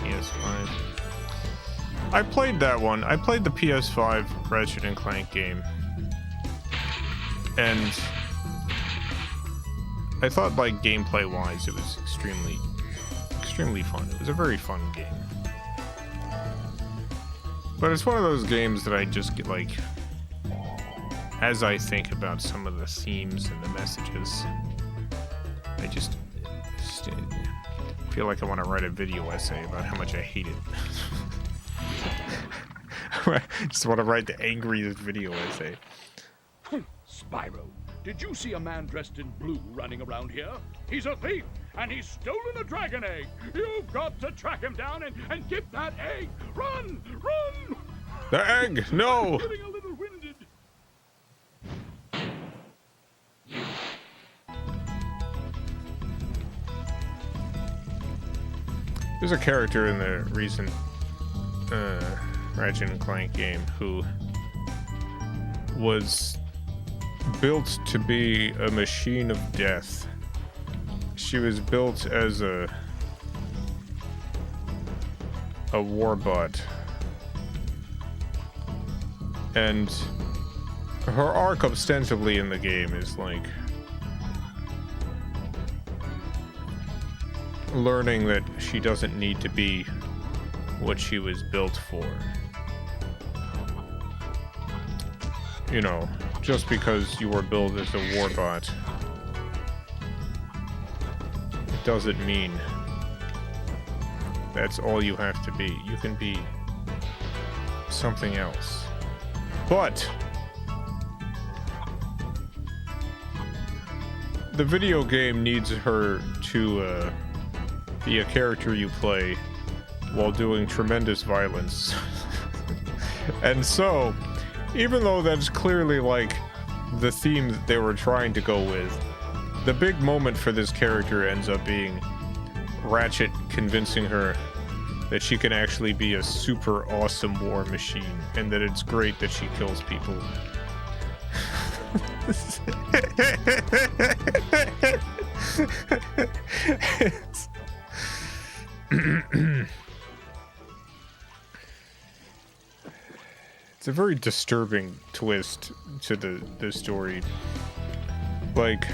PS5. I played that one. I played the PS5 Ratchet and Clank game. And I thought like gameplay wise it was extremely fun. It was a very fun game. But it's one of those games that I just get like, as I think about some of the themes and the messages, I just feel like I want to write a video essay about how much I hate it. I just want to write the angriest video essay. Spyro, did you see a man dressed in blue running around here? He's a thief, and he's stolen a dragon egg. You've got to track him down and get that egg. Run! Run! The egg! No! I'm getting a little winded. There's a character in the recent Ratchet and Clank game who was built to be a machine of death. She was built as a warbot. And her arc ostensibly in the game is like learning that she doesn't need to be what she was built for. You know, just because you were built as a warbot, it doesn't mean that's all you have to be. You can be something else. But the video game needs her to be a character you play while doing tremendous violence. And so, even though that's clearly like the theme that they were trying to go with, the big moment for this character ends up being Ratchet convincing her that she can actually be a super awesome war machine and that it's great that she kills people. It's a very disturbing twist to the story. Like,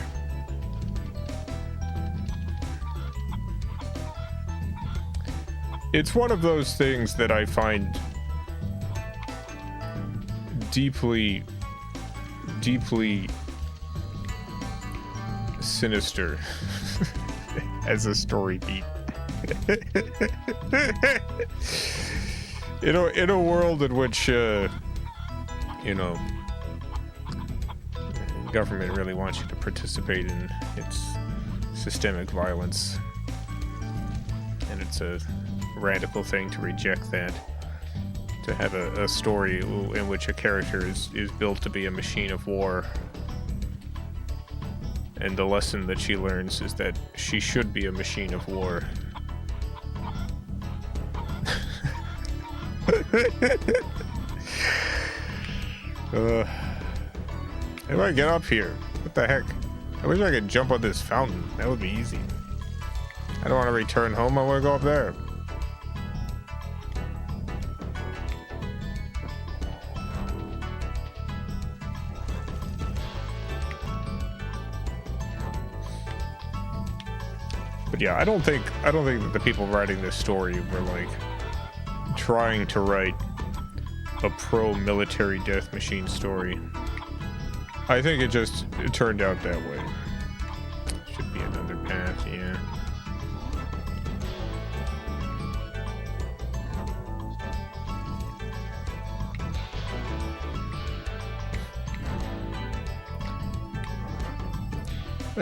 it's one of those things that I find deeply sinister as a story beat. in a world in which, you know, government really wants you to participate in its systemic violence, and it's a radical thing to reject that. To have a story in which a character is built to be a machine of war, and the lesson that she learns is that she should be a machine of war. How do I get up here? What the heck? I wish I could jump on this fountain. That would be easy. I don't want to return home. I want to go up there. But yeah, I don't think that the people writing this story were like trying to write a pro-military death machine story. I think it turned out that way. Should be another path, yeah.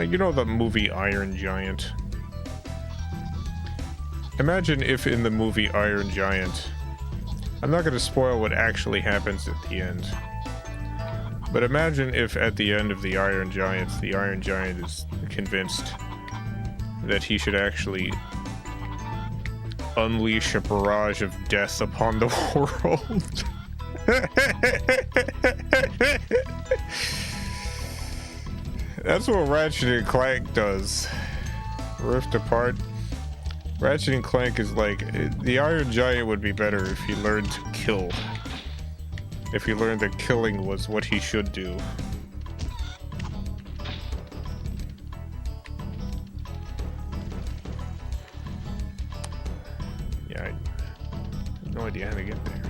You know the movie Iron Giant? Imagine if in the movie Iron Giant, I'm not going to spoil what actually happens at the end, but imagine if at the end of the Iron Giant is convinced that he should actually unleash a barrage of death upon the world. That's what Ratchet and Clank does. Rift Apart. Ratchet and Clank is like, the Iron Giant would be better if he learned to kill. If he learned that killing was what he should do. Yeah, I have no idea how to get there.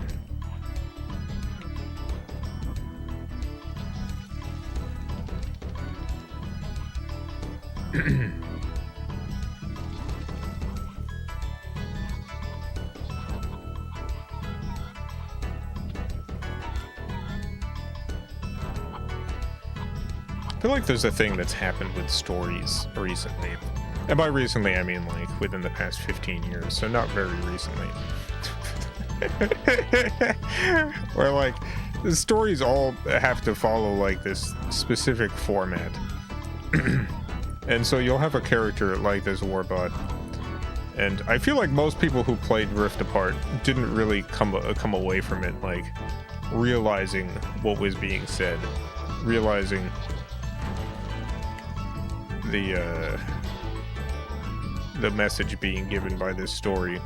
I feel like there's a thing that's happened with stories recently. And by recently, I mean like within the past 15 years, so not very recently. Where like, the stories all have to follow like this specific format. And so you'll have a character like this Warbot. And I feel like most people who played Rift Apart didn't really come away from it like realizing what was being said. Realizing the message being given by this story,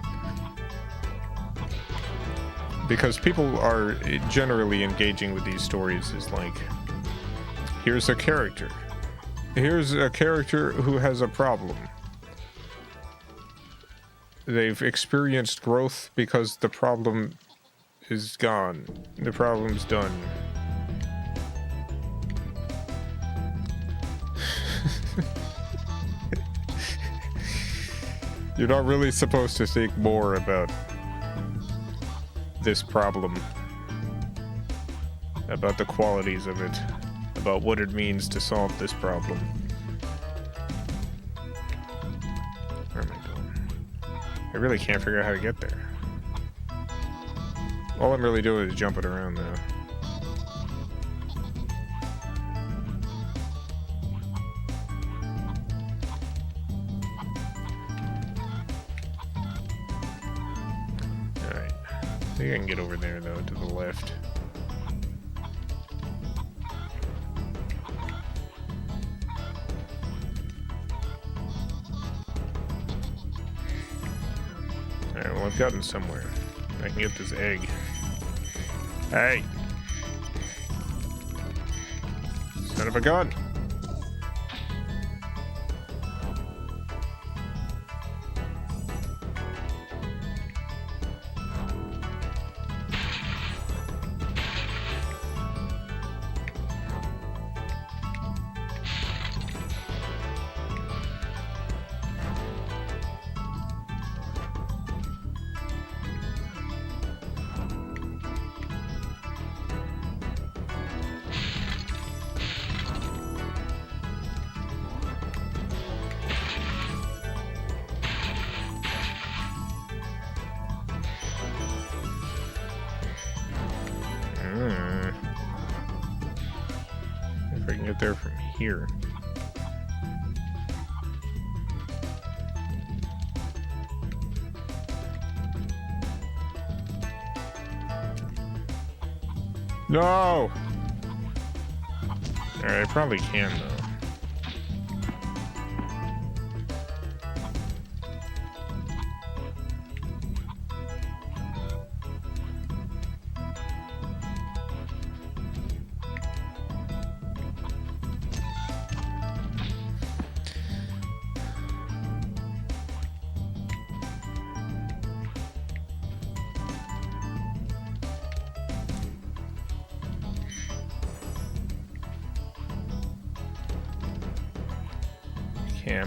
because people are generally engaging with these stories as like, here's a character who has a problem. They've experienced growth because the problem is gone, the problem's done. You're not really supposed to think more about this problem, about the qualities of it, about what it means to solve this problem. Where am I going? I really can't figure out how to get there. All I'm really doing is jumping around now. I think I can get over there, though, to the left. Alright, well, I've gotten somewhere. I can get this egg. Hey! Son of a gun! If I can get there from here. No! Alright, I probably can though.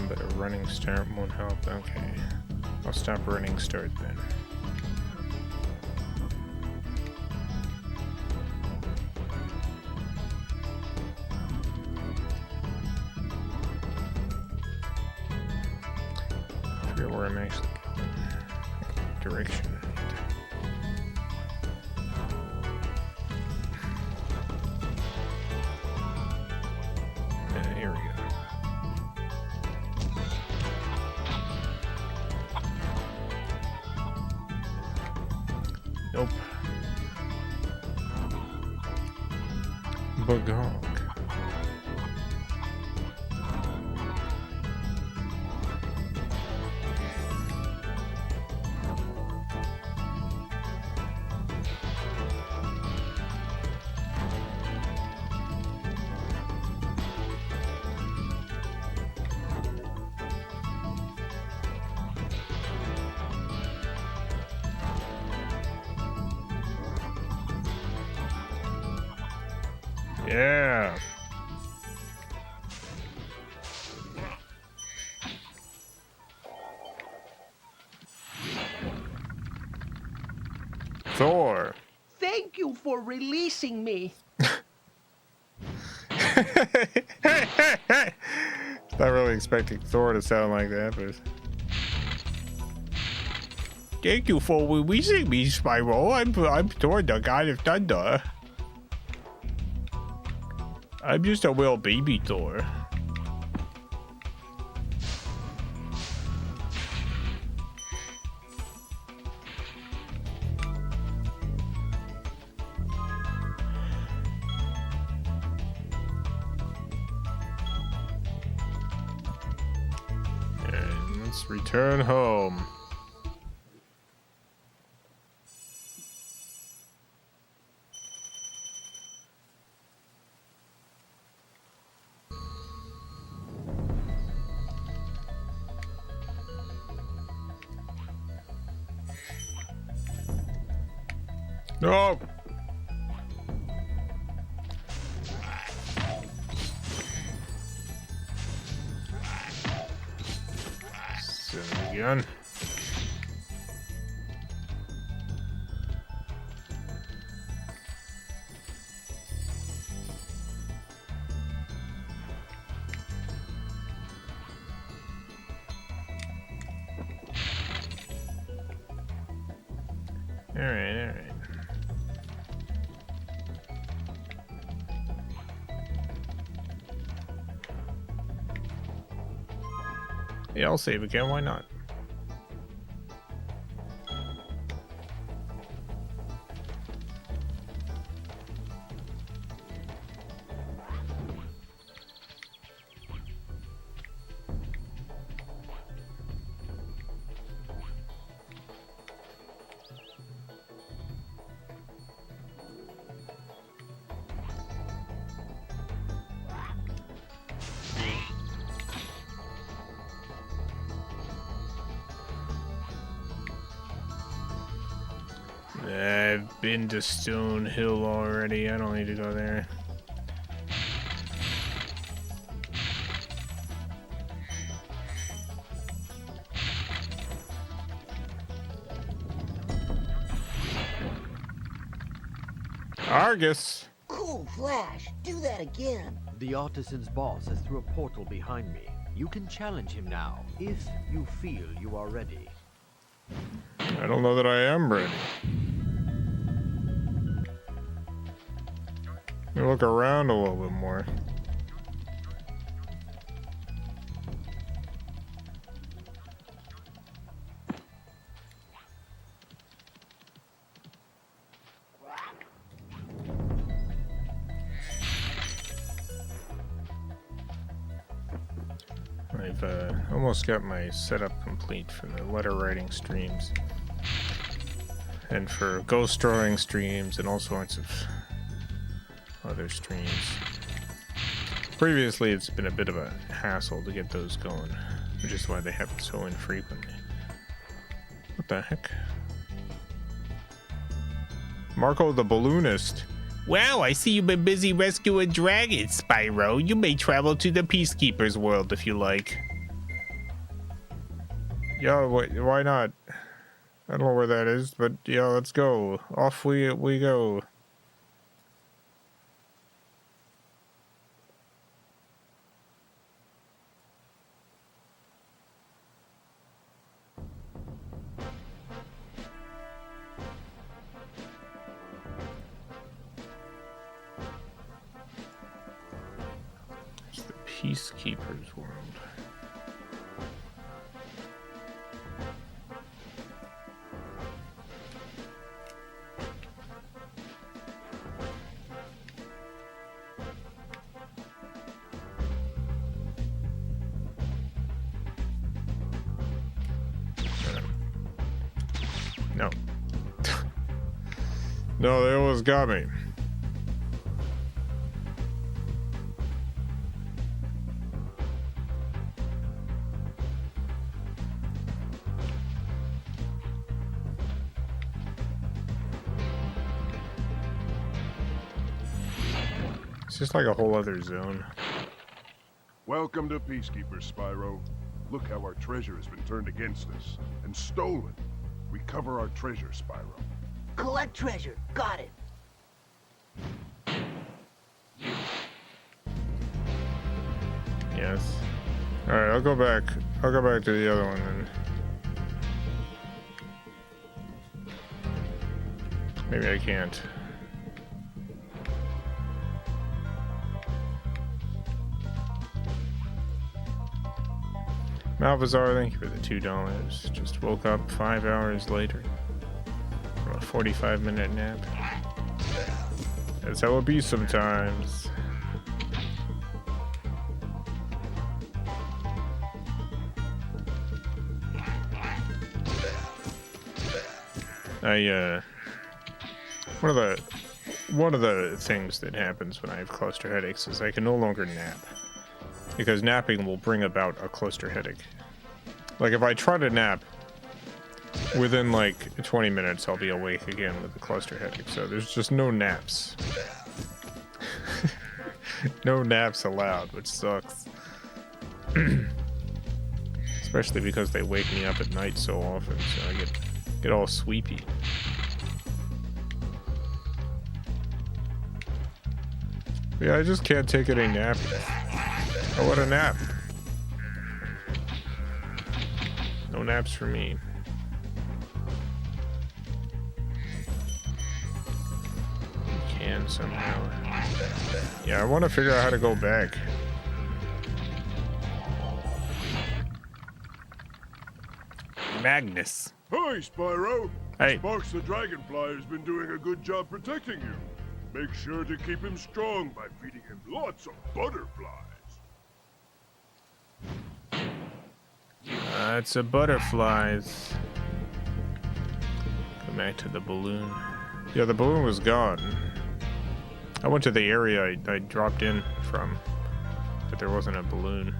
But a running start won't help. Okay. I'll stop running start then. I forget where I'm actually going. Direction. Yeah, here we go. Nope. Bagong. Yeah. Thor. Thank you for releasing me. Not really expecting Thor to sound like that, but thank you for releasing me, Spyro. I'm Thor, the God of Thunder. I'm just a little baby Thor. And let's return home. No! Sin again. Alright. Yeah, I'll save again, why not? I've been to Stone Hill already. I don't need to go there. Argus! Cool flash. Do that again. The artisan's boss is through a portal behind me. You can challenge him now, if you feel you are ready. I don't know that I am ready. Look around a little bit more. I've almost got my setup complete for the letter writing streams and for ghost drawing streams and all sorts of other streams. Previously, it's been a bit of a hassle to get those going, which is why they happen so infrequently. What the heck? Marco the Balloonist. Wow, I see you've been busy rescuing dragons, Spyro. You may travel to the Peacekeeper's world if you like. Yeah, why not? I don't know where that is, but yeah, let's go. Off we go. It's the Peacekeeper's world. No. No, they almost got me. It's just like a whole other zone. Welcome to Peacekeeper, Spyro. Look how our treasure has been turned against us and stolen. Recover our treasure, Spyro. Collect treasure. Got it. Yes. Alright, I'll go back. I'll go back to the other one then. Maybe I can't. Malvazar, thank you for the $2. Just woke up 5 hours later from a 45-minute nap. That's how it be sometimes. One of the things that happens when I have cluster headaches is I can no longer nap. Because napping will bring about a cluster headache. Like if I try to nap, within like 20 minutes I'll be awake again with a cluster headache. So there's just no naps. No naps allowed, which sucks. Especially because they wake me up at night so often, so I get all sweepy. Yeah, I just can't take any naps. I want a nap. No naps for me. Can somehow. Yeah, I want to figure out how to go back. Magnus. Hi, Spyro. Hey. Sparks the Dragonfly has been doing a good job protecting you. Make sure to keep him strong by feeding him lots of butterflies. It's a butterflies. Go back to the balloon. Yeah, the balloon was gone. I went to the area I dropped in from, but there wasn't a balloon.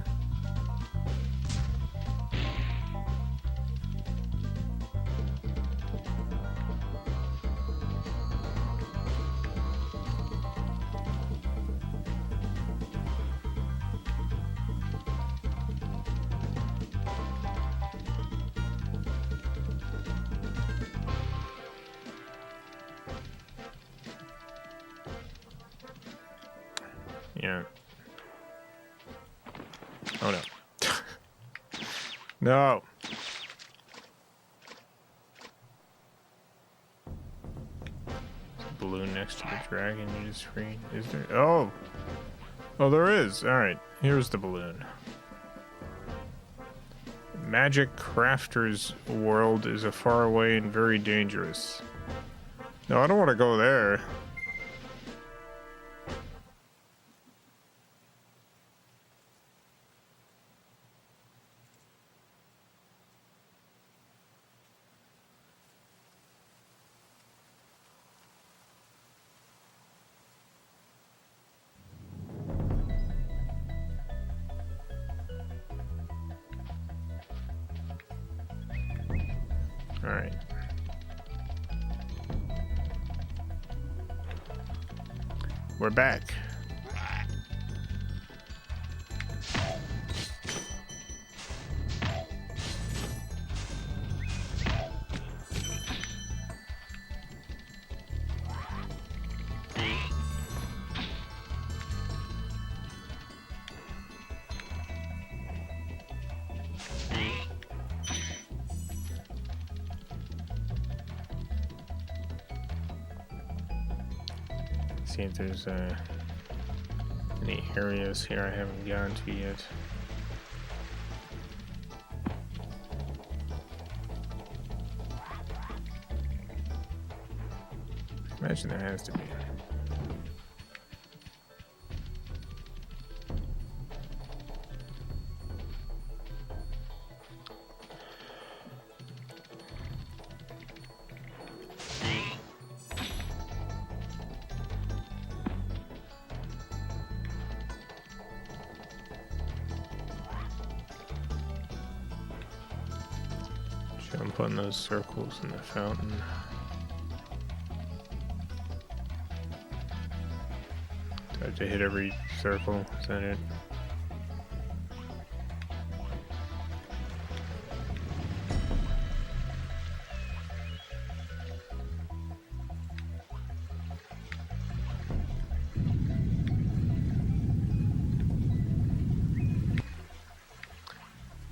Yeah. Oh no. No. balloon next to the dragon you just freed? Is there? Oh! Oh, there is! Alright, here's the balloon. Magic Crafter's world is a far away and very dangerous. No, I don't want to go there. Alright. We're back. See if there's any areas here I haven't gone to yet. Imagine there has to be. Jump on those circles in the fountain. Do I have to hit every circle? Is that it?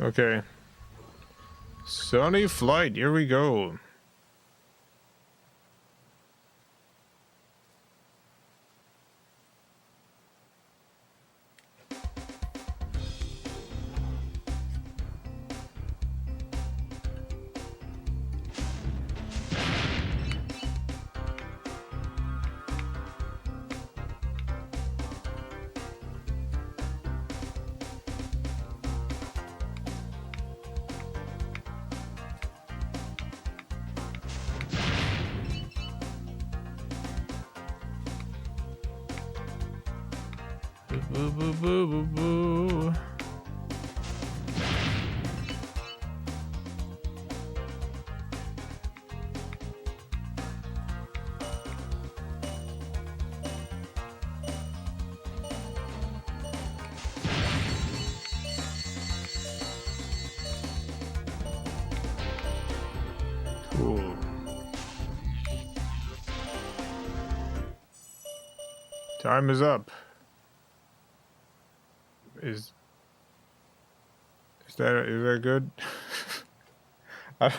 Okay. Sunny flight, here we go. Boo boo boo boo boo. Cool. Time is up. Is that good? I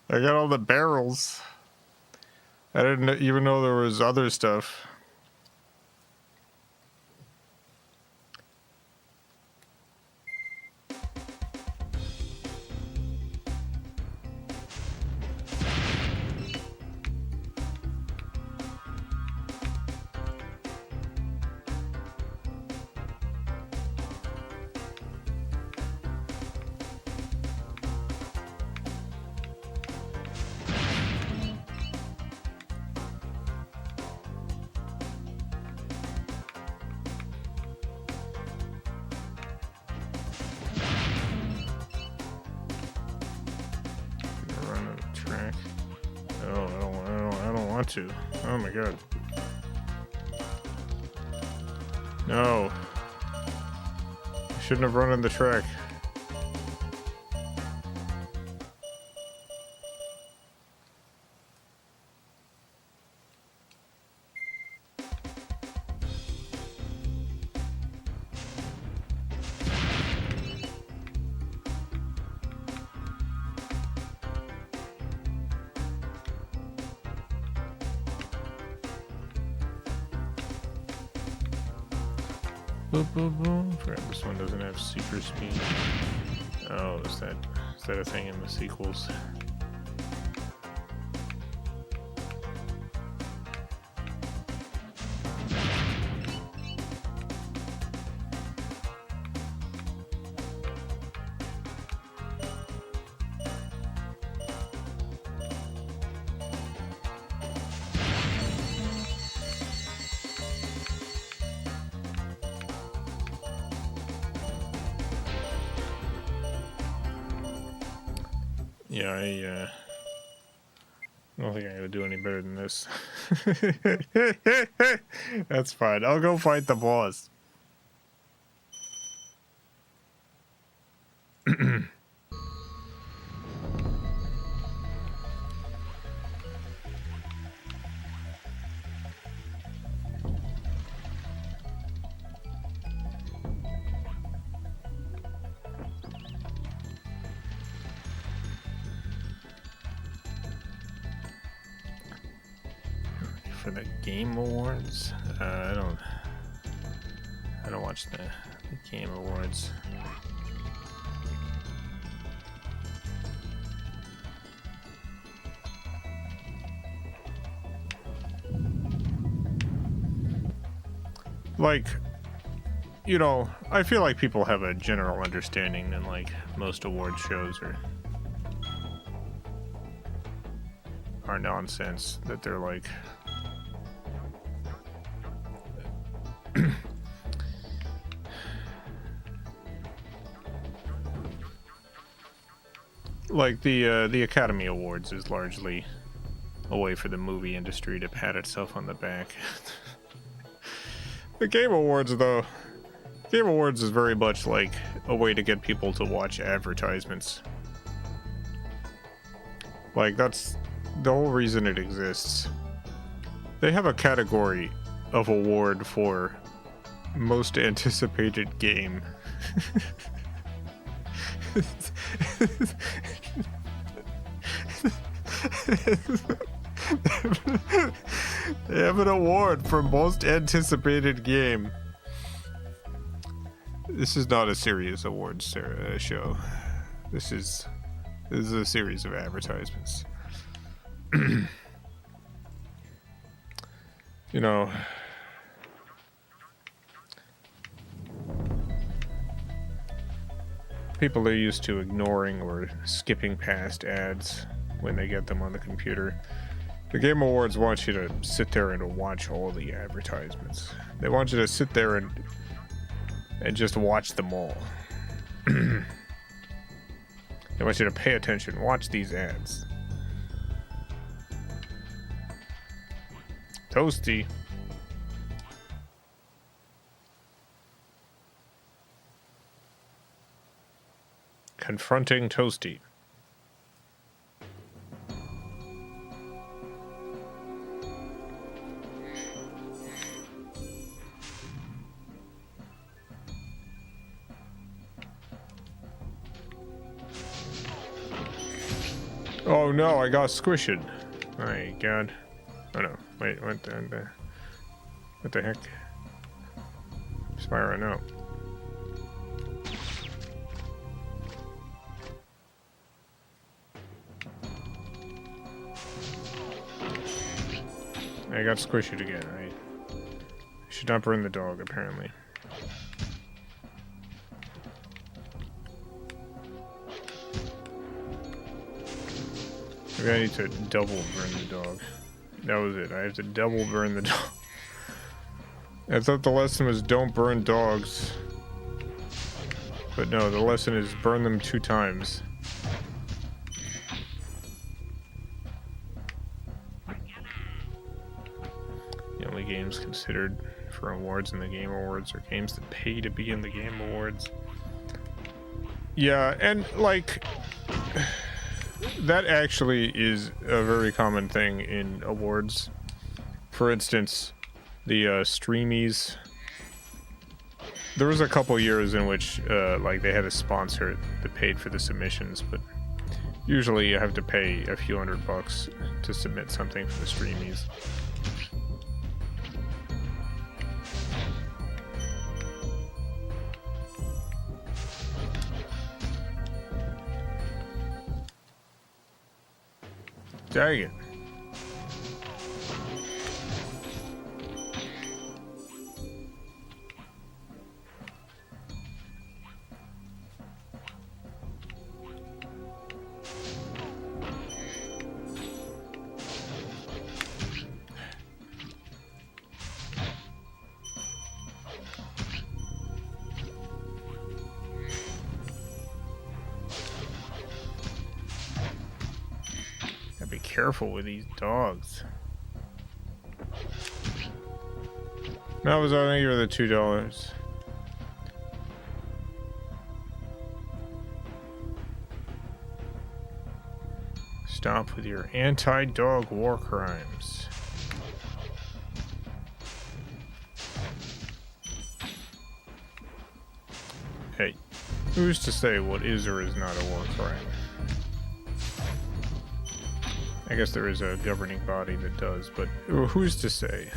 got all the barrels. I didn't even know there was other stuff. To. Oh my god. No. I shouldn't have run on the track. Forgot this one doesn't have super speed. Oh, is that a thing in the sequels? Yeah, I don't think I'm gonna do any better than this. That's fine. I'll go fight the boss. For the Game Awards, I don't watch the Game Awards. Like, you know, I feel like people have a general understanding that, like, most award shows are nonsense, that they're like like the Academy Awards is largely a way for the movie industry to pat itself on the back. The Game Awards, though, Game Awards is very much like a way to get people to watch advertisements. Like, that's the whole reason it exists. They have a category of award for most anticipated game. They have an award for most anticipated game. This is not a serious awards show. This is a series of advertisements. You know, people are used to ignoring or skipping past ads when they get them on the computer. The Game Awards want you to sit there and watch all the advertisements. They want you to sit there and just watch them all. They want you to pay attention, watch these ads. Toasty. Confronting Toasty. Oh no, I got squished. My god. Oh no, wait, what the heck? Spyro, no. I got squished again. I should not burn the dog, apparently. Maybe I need to double burn the dog. That was it. I have to double burn the dog. I thought the lesson was don't burn dogs. But no, the lesson is burn them 2 times. The only games considered for awards in the Game Awards are games that pay to be in the Game Awards. Yeah, and like... that actually is a very common thing in awards. For instance, the Streamies. There was a couple years in which like they had a sponsor that paid for the submissions, but usually you have to pay a few $100 to submit something for the Streamies. Dang it. Be careful with these dogs. That was only the $2. Stop with your anti-dog war crimes. Hey, who's to say what is or is not a war crime? I guess there is a governing body that does, but who's to say?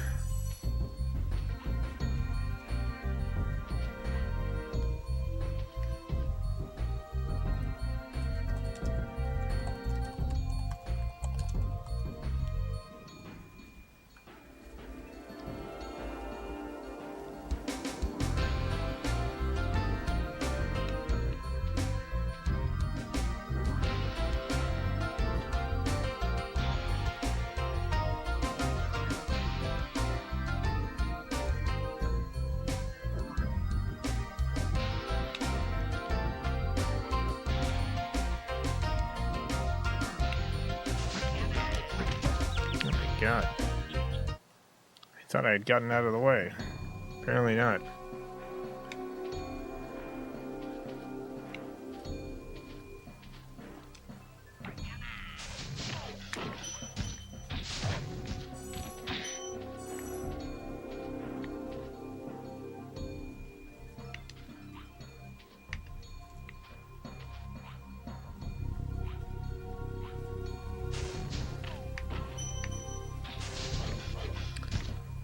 God. I thought I had gotten out of the way. Apparently not.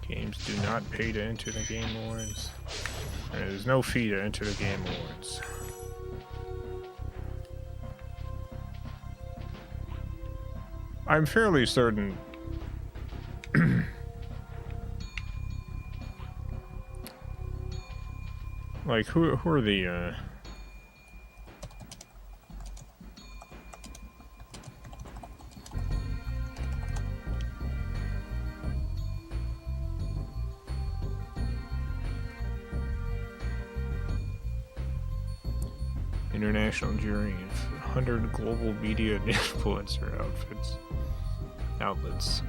Games do not pay to enter the Game Awards. There's no fee to enter the Game Awards. I'm fairly certain like who are the international jury of 100 global media and influencer outlets.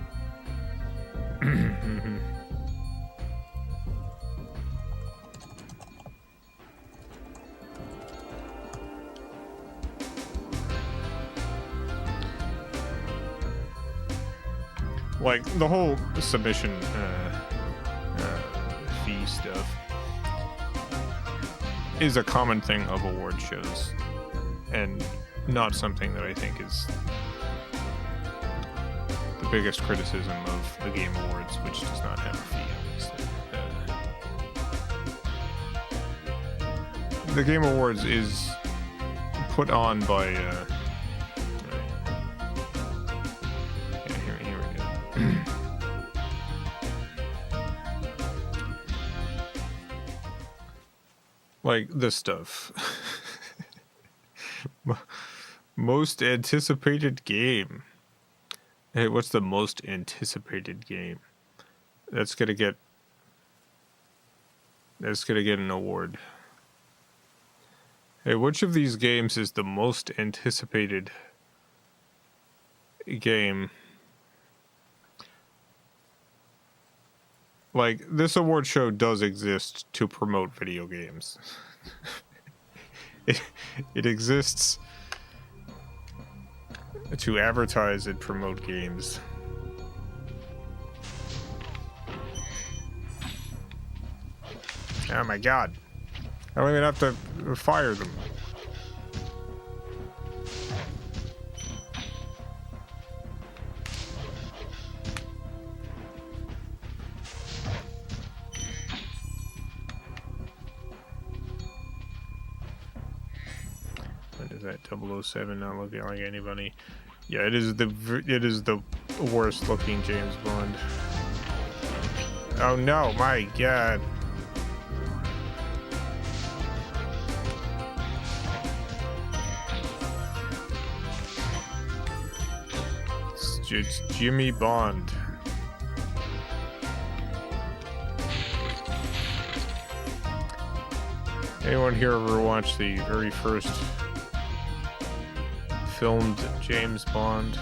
Like the whole submission fee stuff is a common thing of award shows, and not something that I think is the biggest criticism of the Game Awards, which does not have a fee, obviously. The Game Awards is put on by here we go. Like this stuff. Most anticipated game. Hey, what's the most anticipated game? That's gonna get an award. Hey, which of these games is the most anticipated game? Like, this award show does exist to promote video games. It exists to advertise and promote games. Oh my god. I don't even have to fire them. What is that? 007 not looking like anybody. Yeah, it is the worst looking James Bond. Oh no, my god. It's Jimmy Bond. Anyone here ever watched the very first filmed James Bond?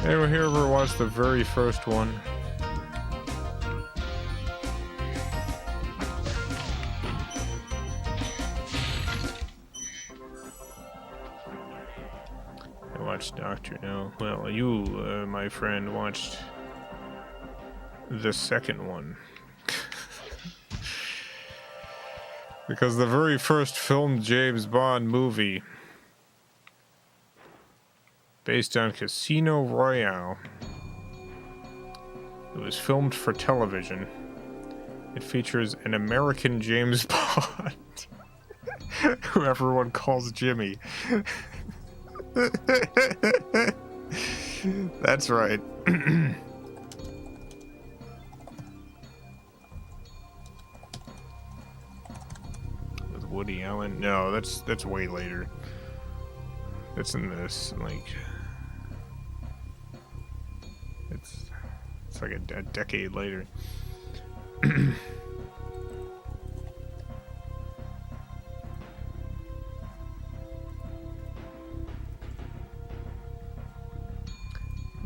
Anyone here ever watched the very first one? I watched Doctor No. Well, you, my friend, watched the second one. Because the very first filmed James Bond movie, based on Casino Royale, it was filmed for television. It features an American James Bond, who everyone calls Jimmy. That's right. With Woody Allen? No, that's way later. That's in this, like, it's like a decade later.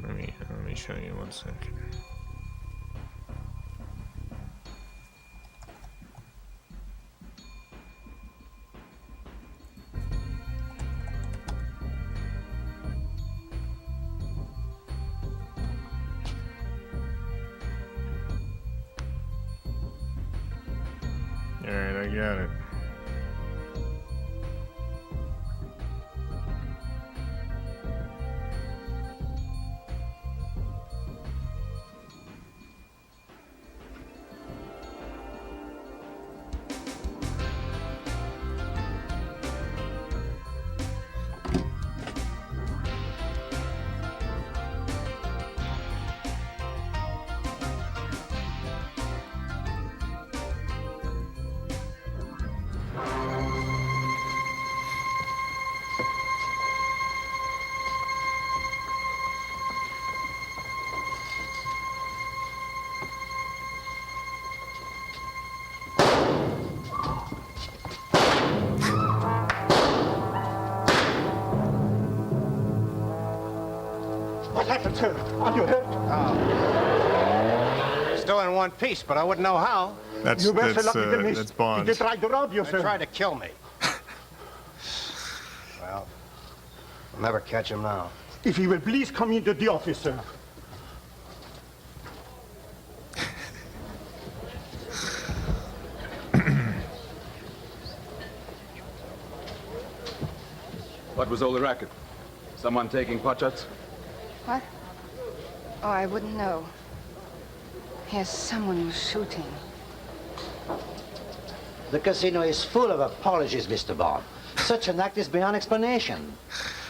Let me show you 1 second. Alright, I got it. What happened, sir? Are you hurt? Oh. Still in one piece, but I wouldn't know how. That's Bond. He tried to rob you, sir. They tried to kill me. Well, I'll never catch him now. If he will please come into the office, sir. What was all the racket? Someone taking potshots? What? Oh, I wouldn't know. Yes, someone was shooting. The casino is full of apologies, Mr. Bond. Such an act is beyond explanation.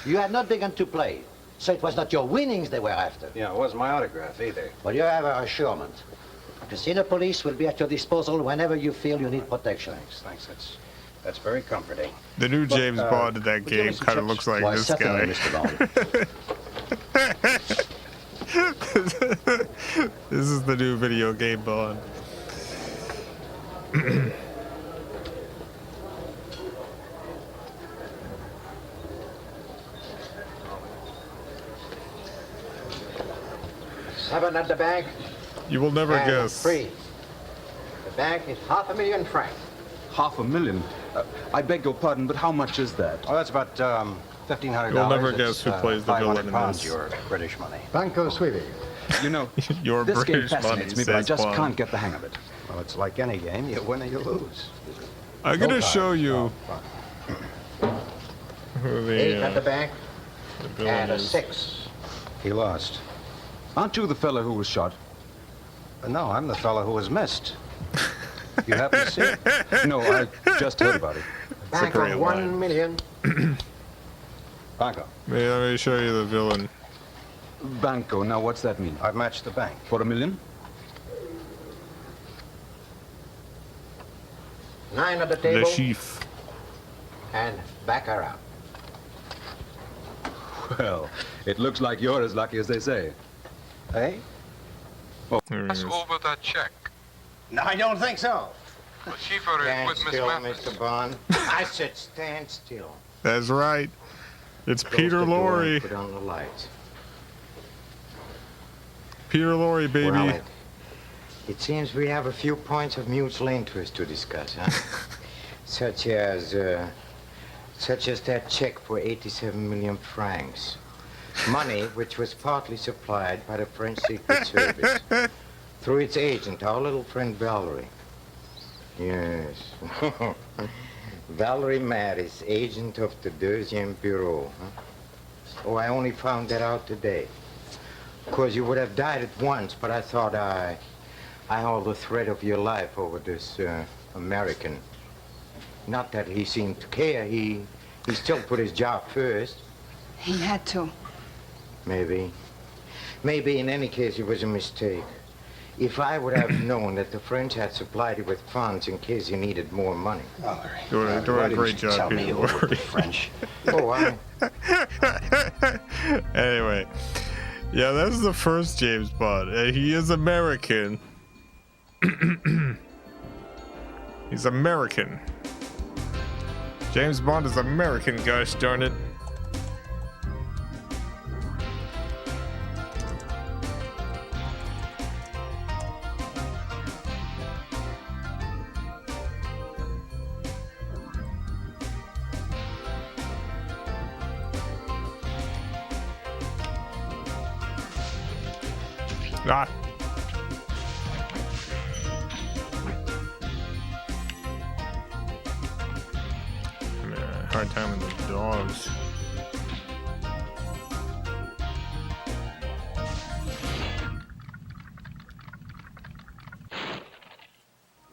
You had not begun to play, so it was not your winnings they were after. Yeah, it wasn't my autograph either. But you have our assurement. Casino police will be at your disposal whenever you feel you need protection. Thanks. That's very comforting. The new James Bond in that game kind of looks like this guy. Mr. Bond. This is the new video game Bond. $7 at the bank. You will never guess. Free. The bank is $500,000 francs. $500,000? I beg your pardon, but how much is that? Oh, that's about $1,500. You'll never guess who plays the villain in this. Your British money. Banco Suivi. You know, your this British game fascinates me, but I just can't get the hang of it. Well, it's like any game. You win or you lose. I'm going to show you who the, 8 at the bank. the villain And a is. 6. He lost. Aren't you the fellow who was shot? No, I'm the fellow who was missed. You happen to see it? No, I just heard about it. Bank on 1 million. Banco. Let me show you the villain. Banco, now what's that mean? I've matched the bank. For $1 million? 9 at the table. The chief. And back her out. Well, it looks like you're as lucky as they say. Hey? Oh. Pass over that check. No, I don't think so. The cheaper is Stand with Miss still, Mathis. Mr. Bond. I said stand still. That's right. It's Close Peter the door Lorre. and put on the lights. Peter Lorre, baby. Well, it seems we have a few points of mutual interest to discuss, huh? such as that check for 87 million francs. Money which was partly supplied by the French Secret Service through its agent, our little friend Valerie. Yes. Valerie Maris, agent of the Deuxième Bureau. Huh? Oh, I only found that out today. Of course, you would have died at once, but I thought I hold the thread of your life over this American. Not that he seemed to care. He still put his job first. He had to. Maybe. Maybe in any case it was a mistake. If I would have known that the French had supplied you with funds in case you needed more money. Doing a great job, Peter Lorre. French. Oh, Anyway. Yeah, that's the first James Bond. He is American. He's American. James Bond is American, gosh darn it. Ah. I'm having a hard time with the dogs.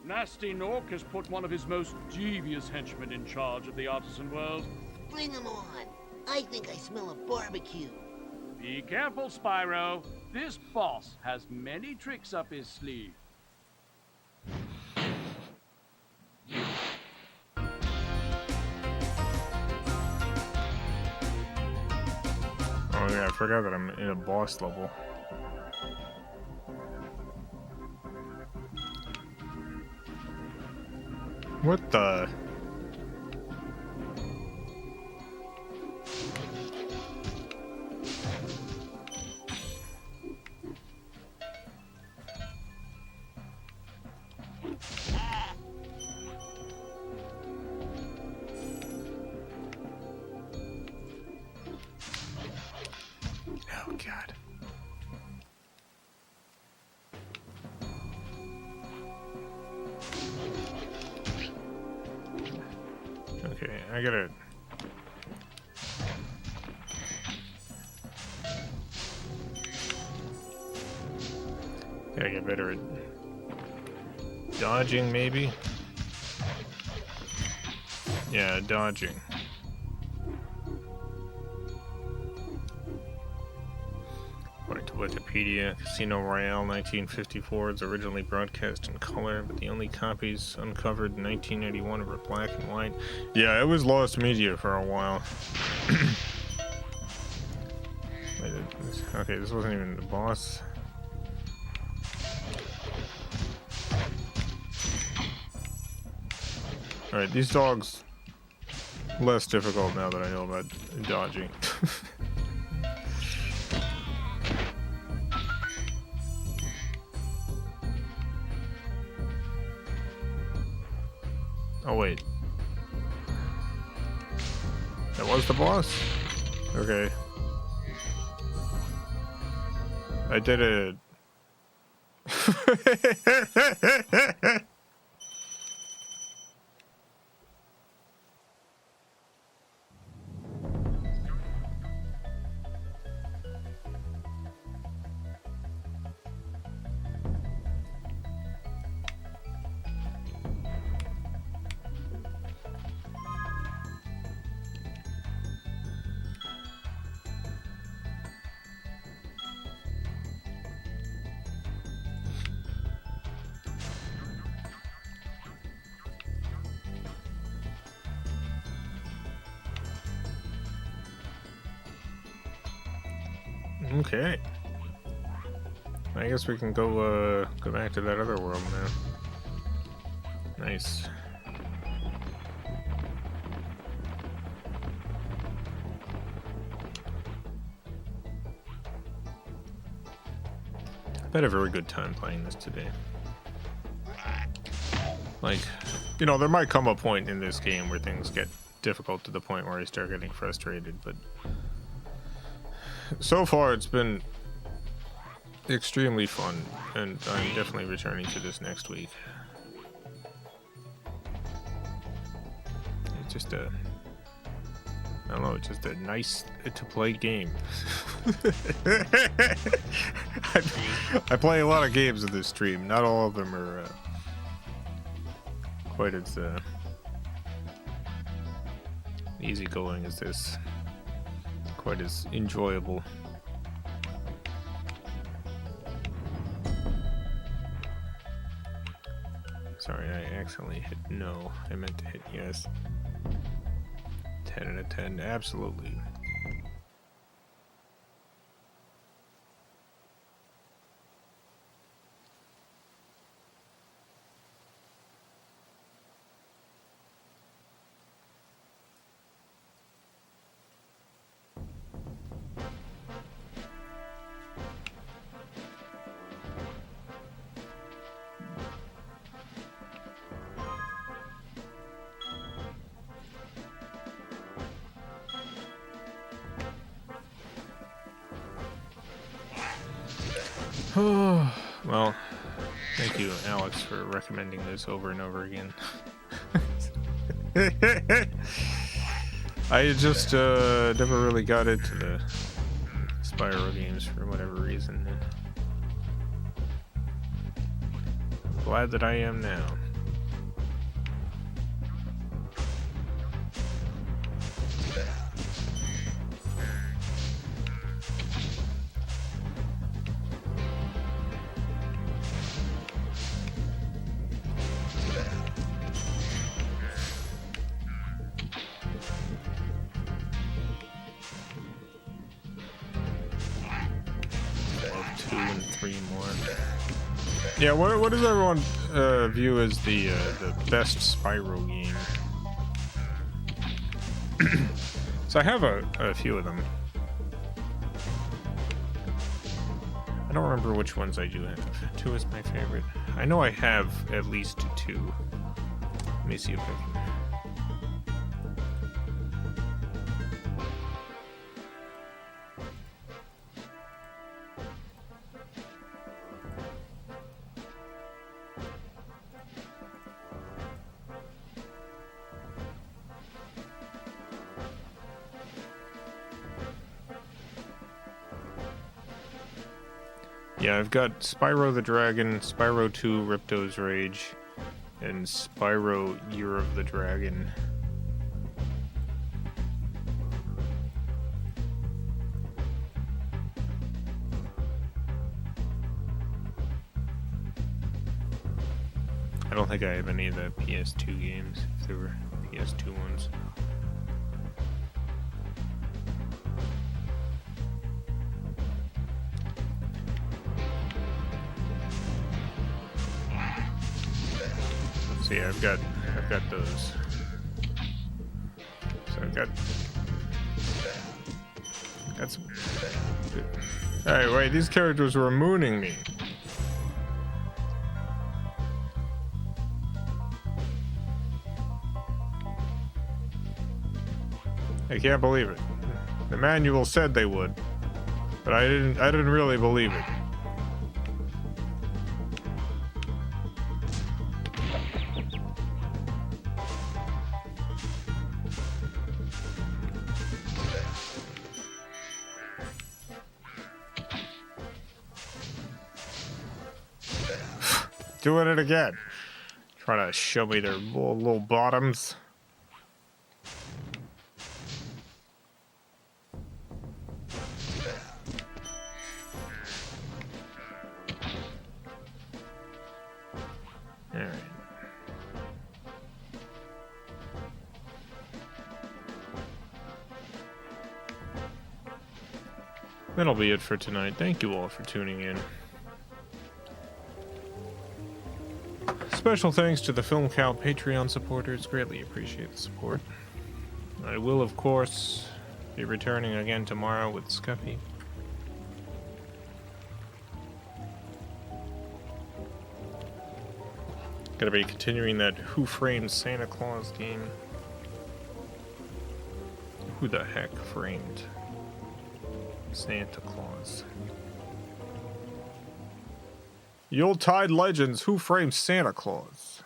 Nasty Nork has put one of his most devious henchmen in charge of the artisan world. Bring him on. I think I smell a barbecue. Be careful, Spyro. This boss has many tricks up his sleeve. Oh yeah, I forgot that I'm in a boss level. What the? Oh God. Okay, I gotta. Gotta get better at dodging, maybe? Yeah, dodging. According to Wikipedia, Casino Royale 1954 is originally broadcast in color, but the only copies uncovered in 1981 were black and white. Yeah, it was lost media for a while. Okay, this wasn't even the boss. Alright, these dogs less difficult now that I know about dodging. Oh wait. That was the boss? Okay. I did it. Okay. I guess we can go back to that other world now. Nice. I've had a very good time playing this today. Like, you know, there might come a point in this game where things get difficult to the point where I start getting frustrated, but so far it's been extremely fun, and I'm definitely returning to this next week. It's just I don't know, it's just a nice to play game. I play a lot of games in this stream. Not all of them are quite as easygoing as this. Quite as enjoyable. Sorry, I accidentally hit no. I meant to hit yes. 10 out of 10, absolutely. Well, thank you, Alex, for recommending this over and over again. I just never really got into the Spyro games for whatever reason. Glad that I am now. Yeah, what does everyone view as the best Spyro game? So I have a few of them. I don't remember which ones I do have. 2 is my favorite. I know I have at least 2. Let me see if I can. Yeah, I've got Spyro the Dragon, Spyro 2 Ripto's Rage, and Spyro Year of the Dragon. I don't think I have any of the PS2 games, if there were PS2 ones. So yeah, I've got those. So I've got some. Hey, wait, these characters were mooning me. I can't believe it. The manual said they would, but I didn't really believe it. Doing it again. Trying to show me their little bottoms. Alright. That'll be it for tonight. Thank you all for tuning in. Special thanks to the FilmCow Patreon supporters. Greatly appreciate the support. I will, of course, be returning again tomorrow with Scuffy. Gonna be continuing that Who Framed Santa Claus game. Who the heck framed Santa Claus? Yuletide Legends, Who Framed Santa Claus?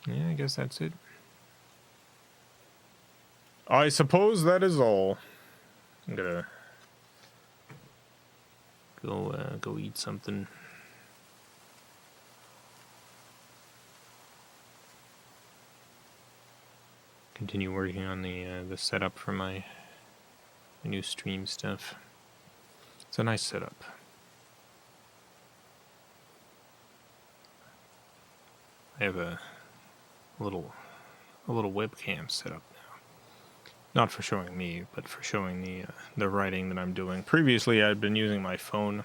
Yeah, I guess that's it. I suppose that is all. I'm gonna go eat something. Continue working on the setup for my new stream stuff. It's a nice setup. I have a little webcam set up now. Not for showing me, but for showing the writing that I'm doing. Previously, I'd been using my phone,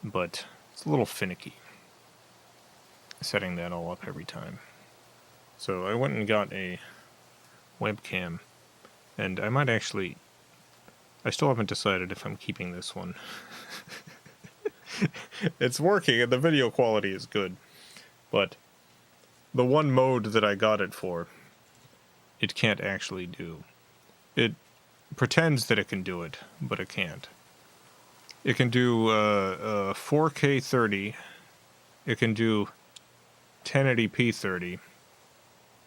but it's a little finicky setting that all up every time. So I went and got a webcam, and I might actually... I still haven't decided if I'm keeping this one. It's working, and the video quality is good, but the one mode that I got it for, it can't actually do. It pretends that it can do it, but it can't. It can do 4K 30. It can do 1080p 30.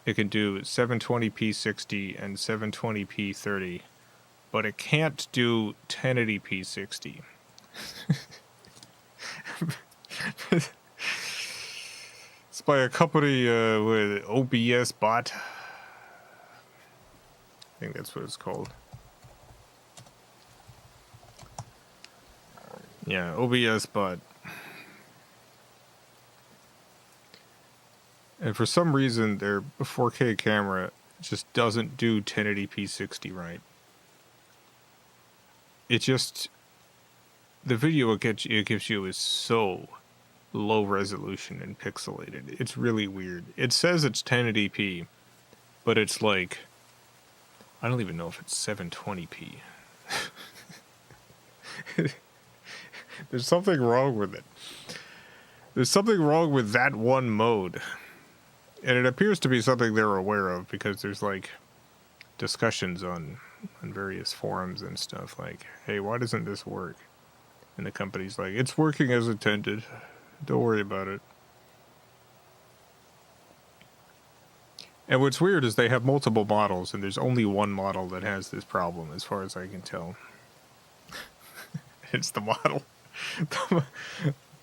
It can do 720p 60 and 720p 30. But it can't do 1080p 60. It's by a company with OBS bot. I think that's what it's called. Yeah, OBS bot. And for some reason, their 4K camera just doesn't do 1080p 60 right. It just... The video it gives you is so low resolution and pixelated. It's really weird. It says it's 1080p, but it's like... I don't even know if it's 720p. There's something wrong with it. There's something wrong with that one mode. And it appears to be something they're aware of, because there's like discussions on various forums and stuff like, hey, why doesn't this work? And the company's like, it's working as intended. Don't worry about it. And what's weird is they have multiple models, and there's only one model that has this problem, as far as I can tell. It's the model. The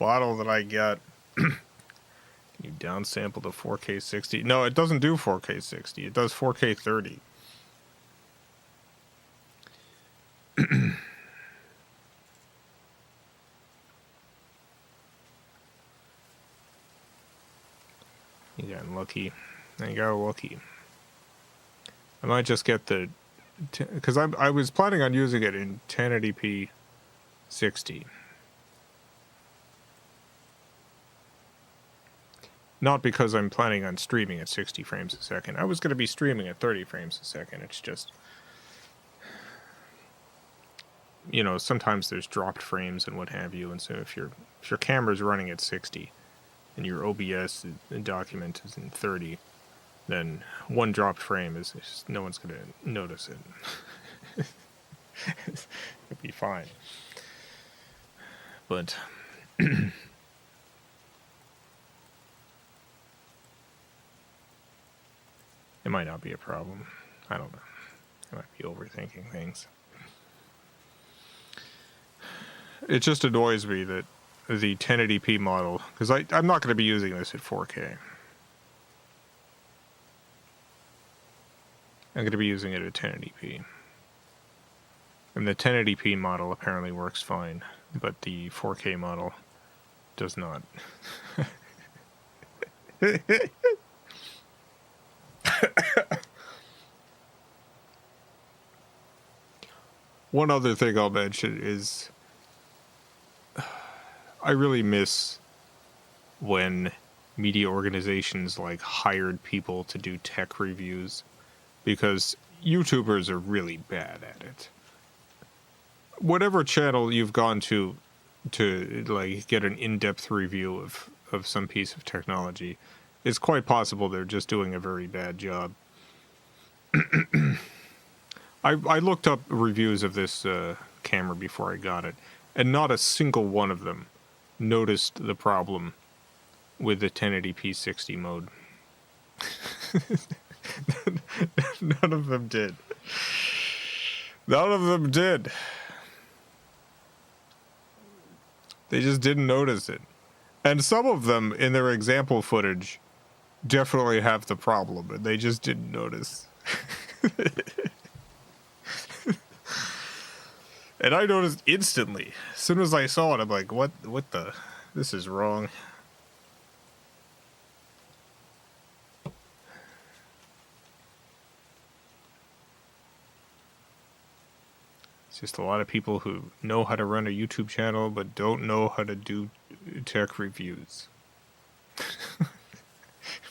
model that I got. You downsample to 4K 60. No, it doesn't do 4K 60. It does 4K 30. You got lucky. I got lucky. I might just get the... Because I was planning on using it in 1080p 60. Not because I'm planning on streaming at 60 frames a second. I was going to be streaming at 30 frames a second. It's just... You know, sometimes there's dropped frames and what have you, and so if your camera's running at 60 and your OBS document is in 30, then one dropped frame is just, no one's going to notice it. It'll be fine. But it might not be a problem. I don't know. I might be overthinking things. It just annoys me that the 1080p model, because I'm not going to be using this at 4K. I'm going to be using it at 1080p. And the 1080p model apparently works fine, but the 4K model does not. One other thing I'll mention is I really miss when media organizations like hired people to do tech reviews, because YouTubers are really bad at it. Whatever channel you've gone to like get an in-depth review of some piece of technology, it's quite possible they're just doing a very bad job. I looked up reviews of this camera before I got it, and not a single one of them noticed the problem with the 1080p 60 mode. None of them did. None of them did. They just didn't notice it. And some of them, in their example footage, definitely have the problem, and they just didn't notice. And I noticed instantly. As soon as I saw it, I'm like, what the? This is wrong. It's just a lot of people who know how to run a YouTube channel, but don't know how to do tech reviews.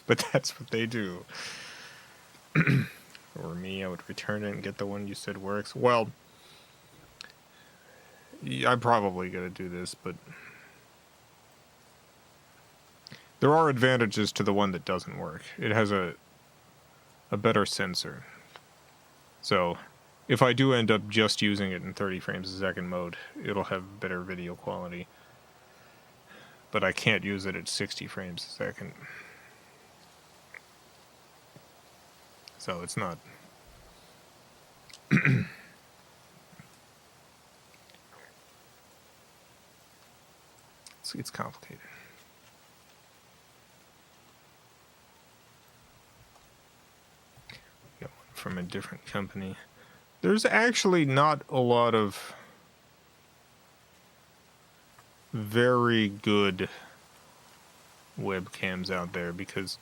But that's what they do. Or me, I would return it and get the one you said works. Well, I'm probably going to do this, but there are advantages to the one that doesn't work. It has a better sensor. So if I do end up just using it in 30 frames a second mode, it'll have better video quality. But I can't use it at 60 frames a second. So it's not... It's complicated. Got one from a different company. There's actually not a lot of very good webcams out there, because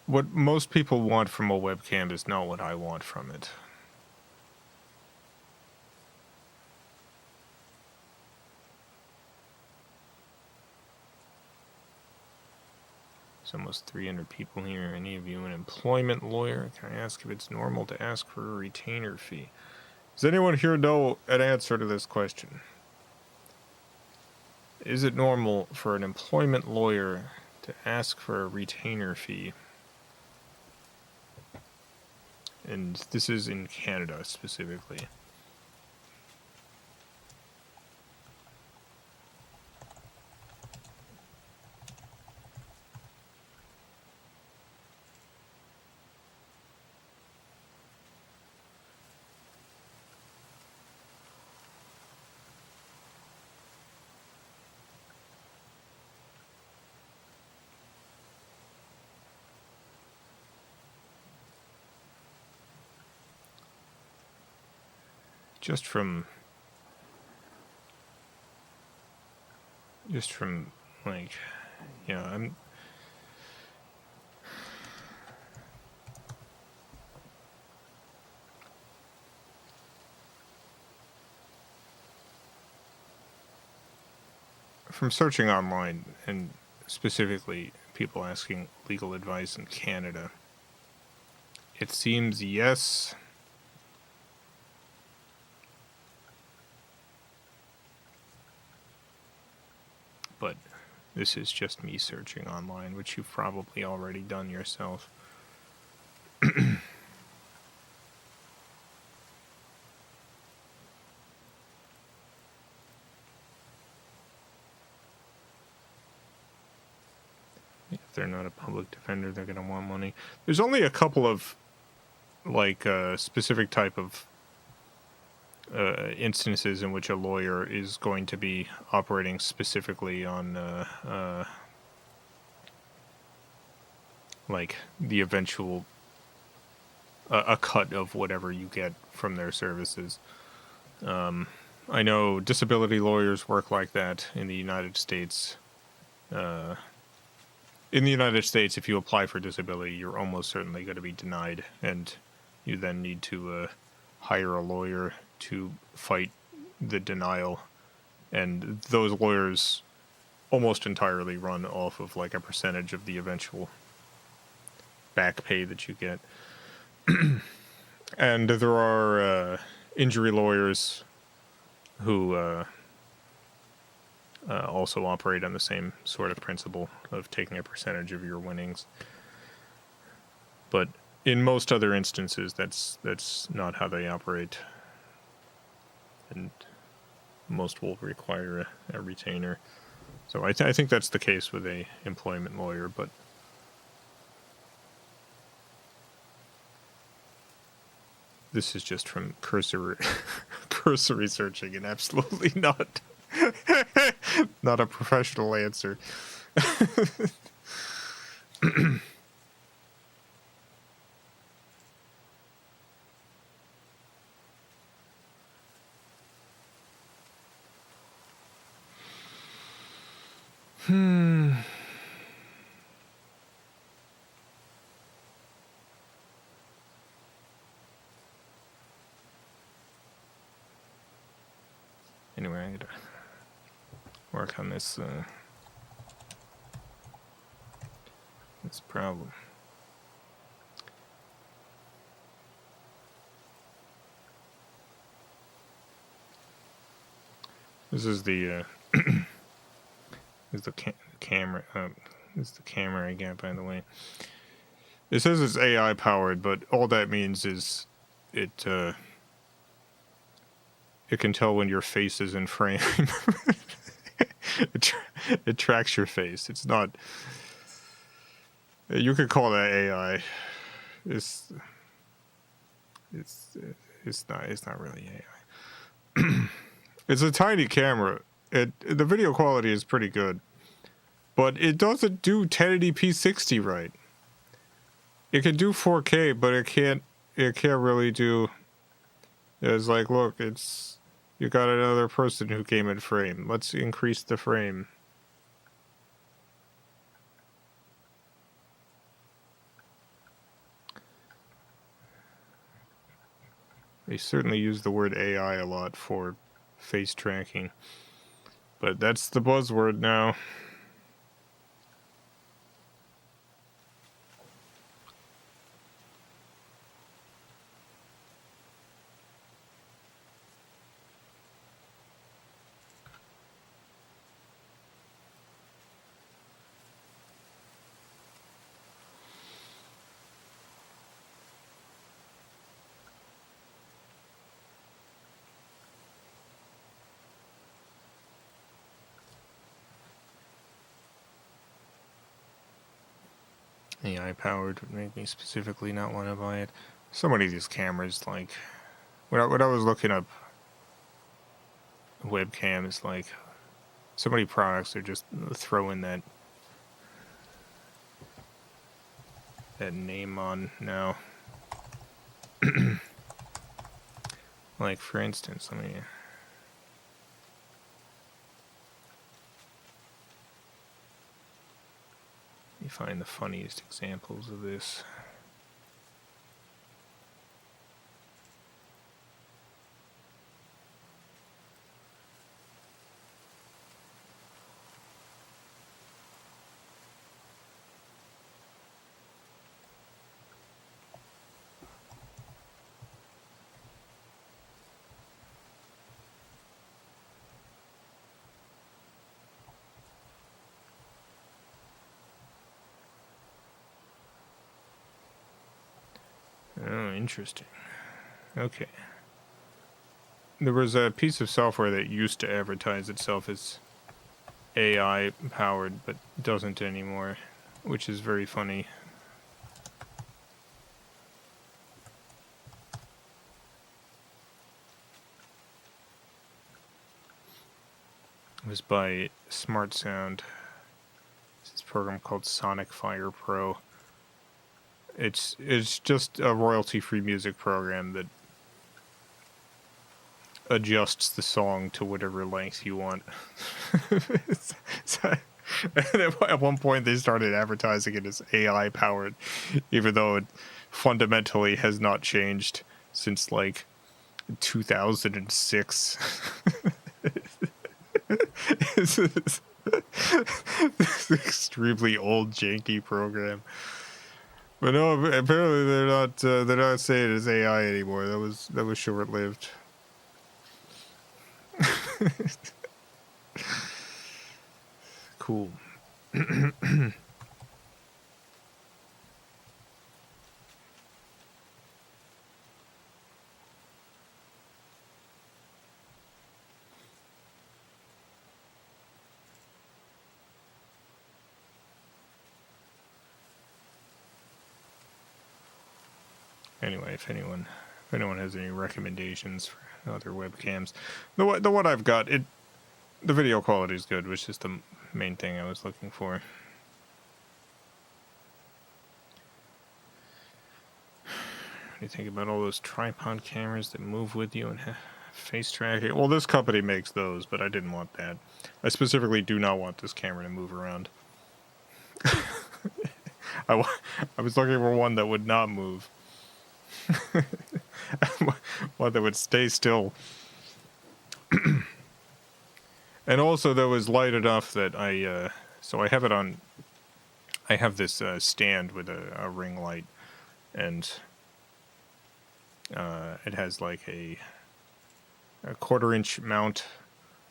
what most people want from a webcam is not what I want from it. There's almost 300 people here. Any of you an employment lawyer? Can I ask if it's normal to ask for a retainer fee? Does anyone here know an answer to this question? Is it normal for an employment lawyer to ask for a retainer fee? And this is in Canada specifically. Just from like, yeah, I'm from searching online, and specifically people asking legal advice in Canada. It seems yes. But this is just me searching online, which you've probably already done yourself. If they're not a public defender, they're going to want money. There's only a couple of, like, specific type of instances in which a lawyer is going to be operating specifically on like the eventual a cut of whatever you get from their services. I know disability lawyers work like that in the United States. In the United States, if you apply for disability, you're almost certainly going to be denied, and you then need to hire a lawyer to fight the denial. And those lawyers almost entirely run off of like a percentage of the eventual back pay that you get. And there are injury lawyers who also operate on the same sort of principle of taking a percentage of your winnings. But in most other instances, that's not how they operate. And most will require a retainer. So I think that's the case with a employment lawyer, but this is just from cursory searching and absolutely not not a professional answer. Anyway, I gotta work on this this problem. This is the camera. This is the camera I got, by the way. It says it's AI powered, but all that means is it can tell when your face is in frame. It tracks your face. It's not. You could call that AI. It's not really AI. It's a tiny camera. The video quality is pretty good, but it doesn't do 1080p 60 right. It can do 4K, but it can't really do. It's like, look, you got another person who came in frame. Let's increase the frame. They certainly use the word AI a lot for face tracking, but that's the buzzword now. AI powered would make me specifically not want to buy it. So many of these cameras, like when I was looking up webcams, like so many products are just throwing that name on now. Like for instance, let me. You find the funniest examples of this. Oh, interesting. Okay. There was a piece of software that used to advertise itself as AI powered, but doesn't anymore, which is very funny. was by Smart Sound. It's this program called Sonic Fire Pro. It's just a royalty-free music program that adjusts the song to whatever length you want. So, and at one point they started advertising it as AI powered, even though it fundamentally has not changed since like 2006. This is this extremely old janky program. But no, apparently they're not saying it's AI anymore. That was short lived. Cool. Anyway, if anyone has any recommendations for other webcams, the one I've got, the video quality is good, which is the main thing I was looking for. What do you think about all those tripod cameras that move with you and have face tracking? Well, this company makes those, but I didn't want that. I specifically do not want this camera to move around. I was looking for one that would not move. One that would stay still. And also that was light enough that so I have it on, I have this stand with a ring light, and it has like a 1/4-inch mount,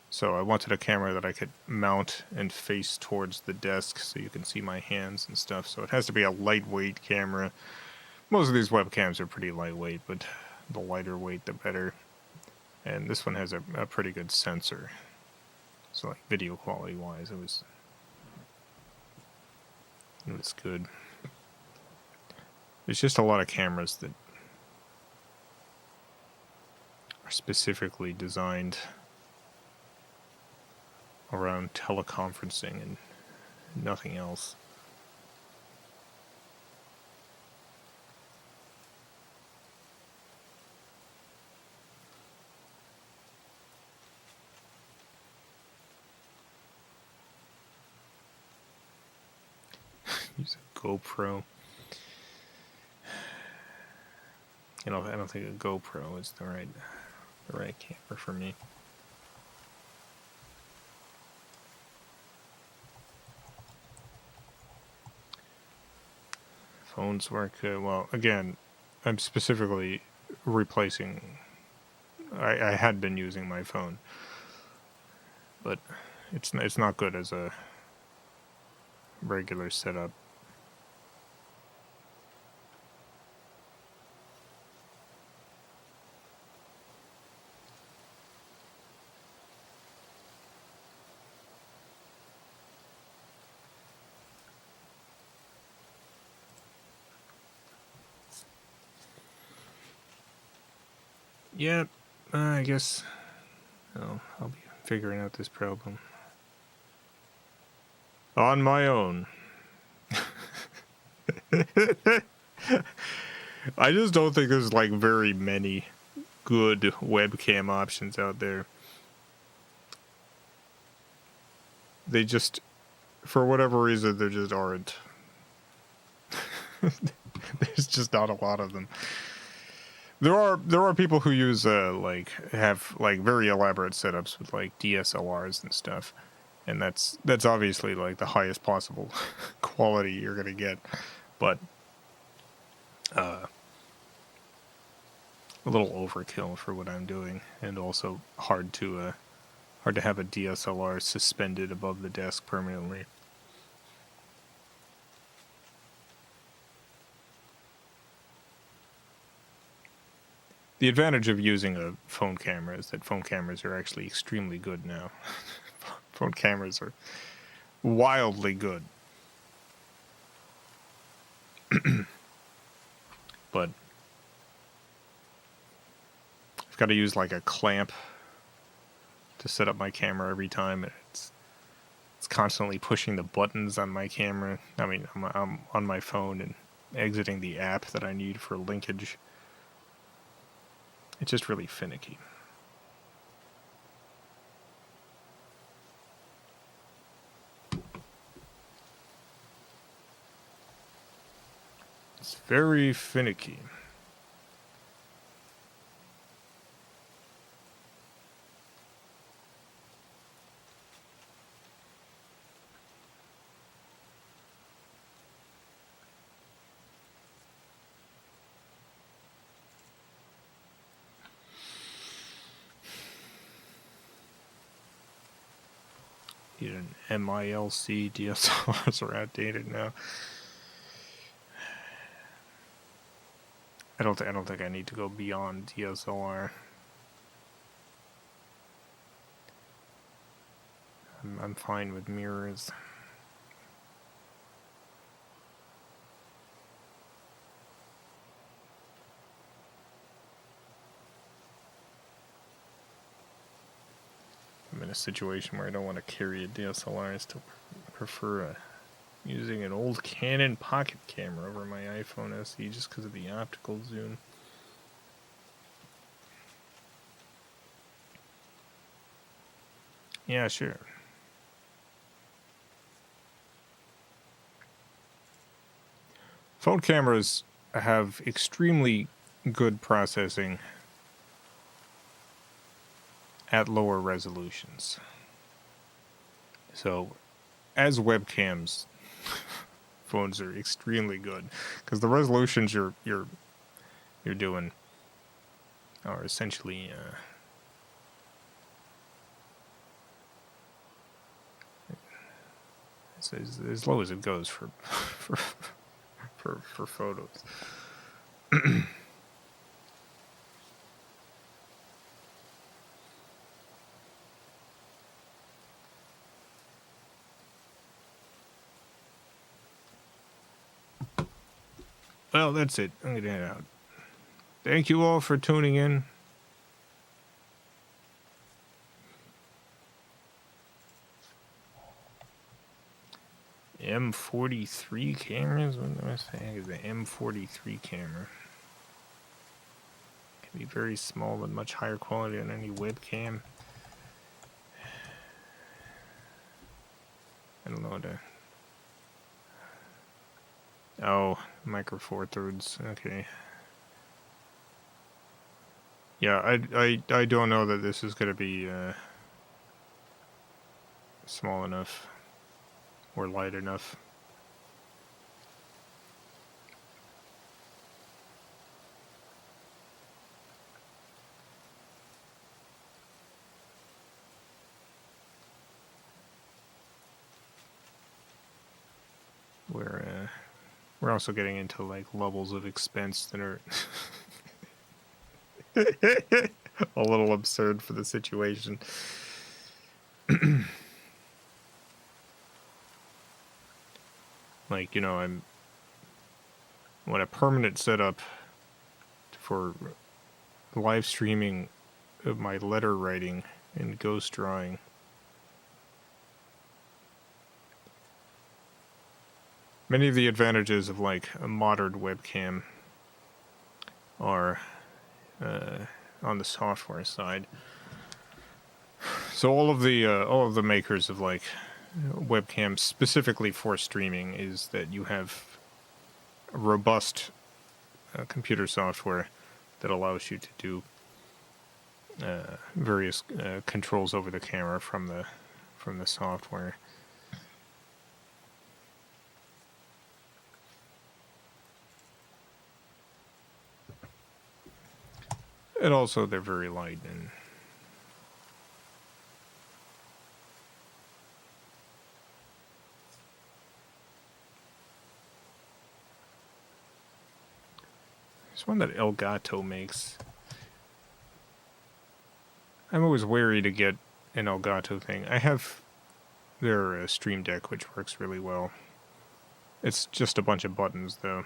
so I wanted a camera that I could mount and face towards the desk so you can see my hands and stuff, so it has to be a lightweight camera. Most of these webcams are pretty lightweight, but the lighter weight the better. And this one has a pretty good sensor. So like video quality wise, it was good. There's just a lot of cameras that are specifically designed around teleconferencing and nothing else. Use a GoPro. You know, I don't think a GoPro is the right camera for me. Phones work well. Again, I'm specifically replacing. I had been using my phone, but it's not good as a regular setup. Yeah, I guess I'll be figuring out this problem on my own. I just don't think there's like very many good webcam options out there. They just, for whatever reason, there just aren't. There's just not a lot of them. There are people who use have very elaborate setups with like DSLRs and stuff, and that's obviously like the highest possible quality you're gonna get, but a little overkill for what I'm doing, and also hard to have a DSLR suspended above the desk permanently. The advantage of using a phone camera is that phone cameras are actually extremely good now. Phone cameras are wildly good. But I've got to use like a clamp to set up my camera every time. It's constantly pushing the buttons on my camera. I mean, I'm on my phone and exiting the app that I need for linkage. It's just really finicky. It's very finicky. An MILC DSLRs are outdated now. I don't think I need to go beyond DSLR. I'm fine with mirrors. I'm in a situation where I don't want to carry a DSLR. I still prefer using an old Canon pocket camera over my iPhone SE just because of the optical zoom. Yeah, sure. Phone cameras have extremely good processing at lower resolutions. So, as webcams, phones are extremely good because the resolutions you're doing are essentially as low as it goes for photos. Well, that's it. I'm going to head out. Thank you all for tuning in. M43 cameras? What am I saying? Is the M43 camera. Can be very small but much higher quality than any webcam. I don't know what to... Oh, micro four thirds. Okay. Yeah, I don't know that this is gonna be small enough or light enough. We're also getting into like levels of expense that are a little absurd for the situation. Like, you know, I want a permanent setup for live streaming of my letter writing and ghost drawing. Many of the advantages of like a modern webcam are on the software side. So all of the makers of like webcams specifically for streaming is that you have a robust computer software that allows you to do various controls over the camera from the software. And also, they're very light and there's one that Elgato makes. I'm always wary to get an Elgato thing. I have their Stream Deck, which works really well. It's just a bunch of buttons, though.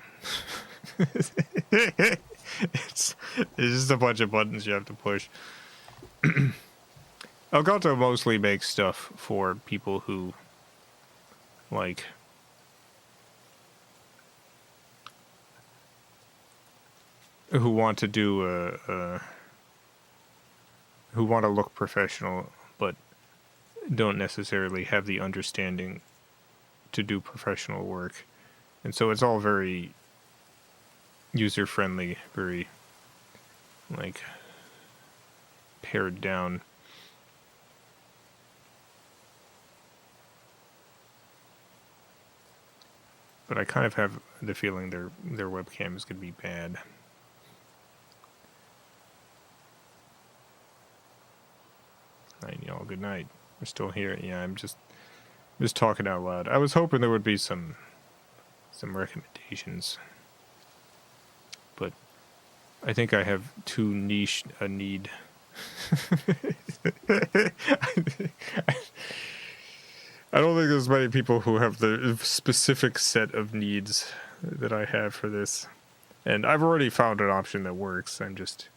It's just a bunch of buttons you have to push. Elgato mostly makes stuff for people who, like, who want to do who want to look professional, but don't necessarily have the understanding to do professional work. And so it's all very user-friendly, very, like, pared down. But I kind of have the feeling their webcam is going to be bad. Night, y'all. Good night. We're still here. Yeah, I'm just talking out loud. I was hoping there would be some recommendations, but I think I have too niche a need. I don't think there's many people who have the specific set of needs that I have for this. And I've already found an option that works. I'm just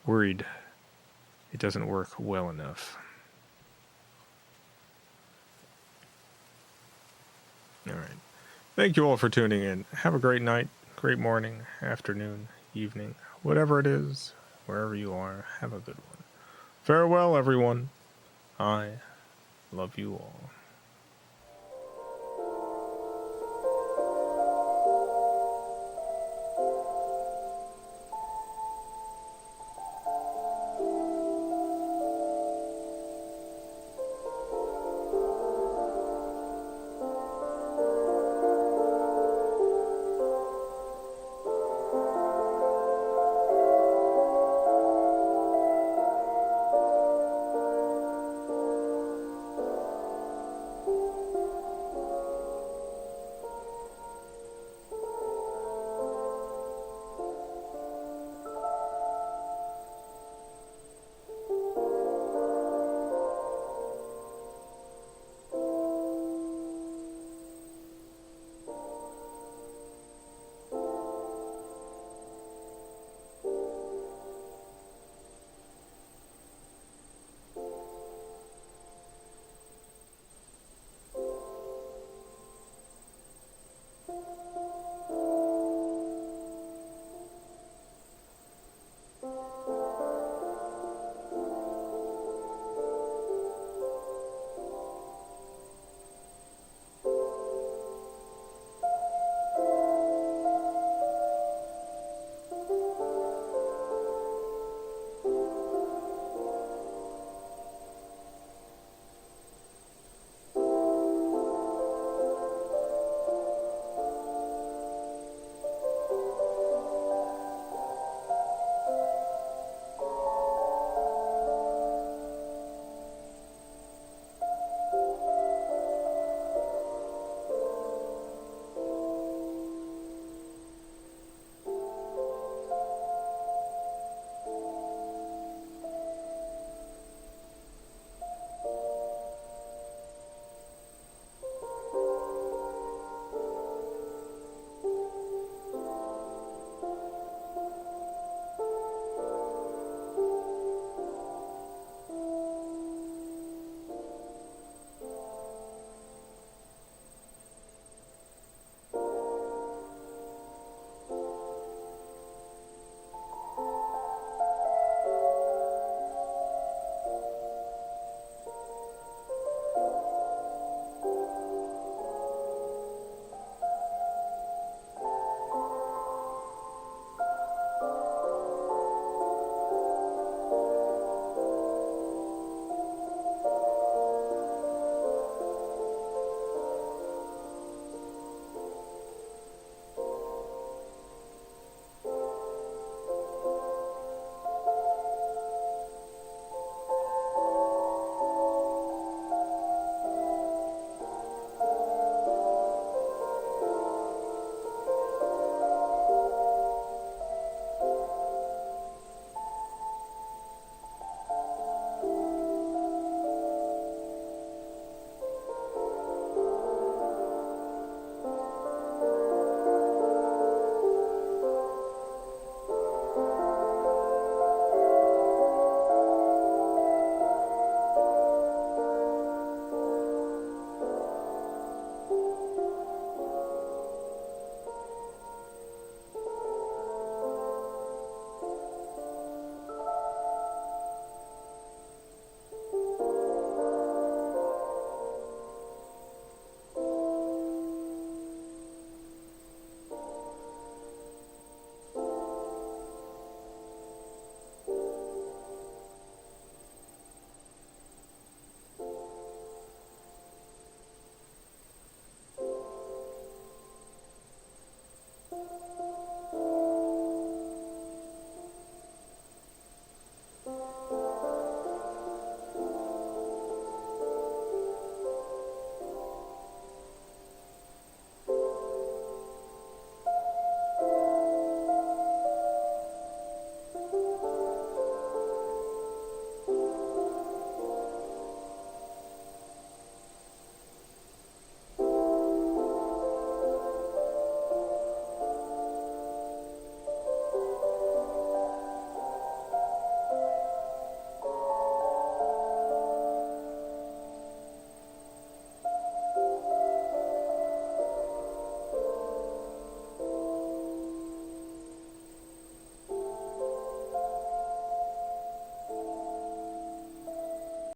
worried it doesn't work well enough. All right. Thank you all for tuning in. Have a great night, great morning, afternoon, evening, whatever it is, wherever you are. Have a good one. Farewell, everyone. I love you all.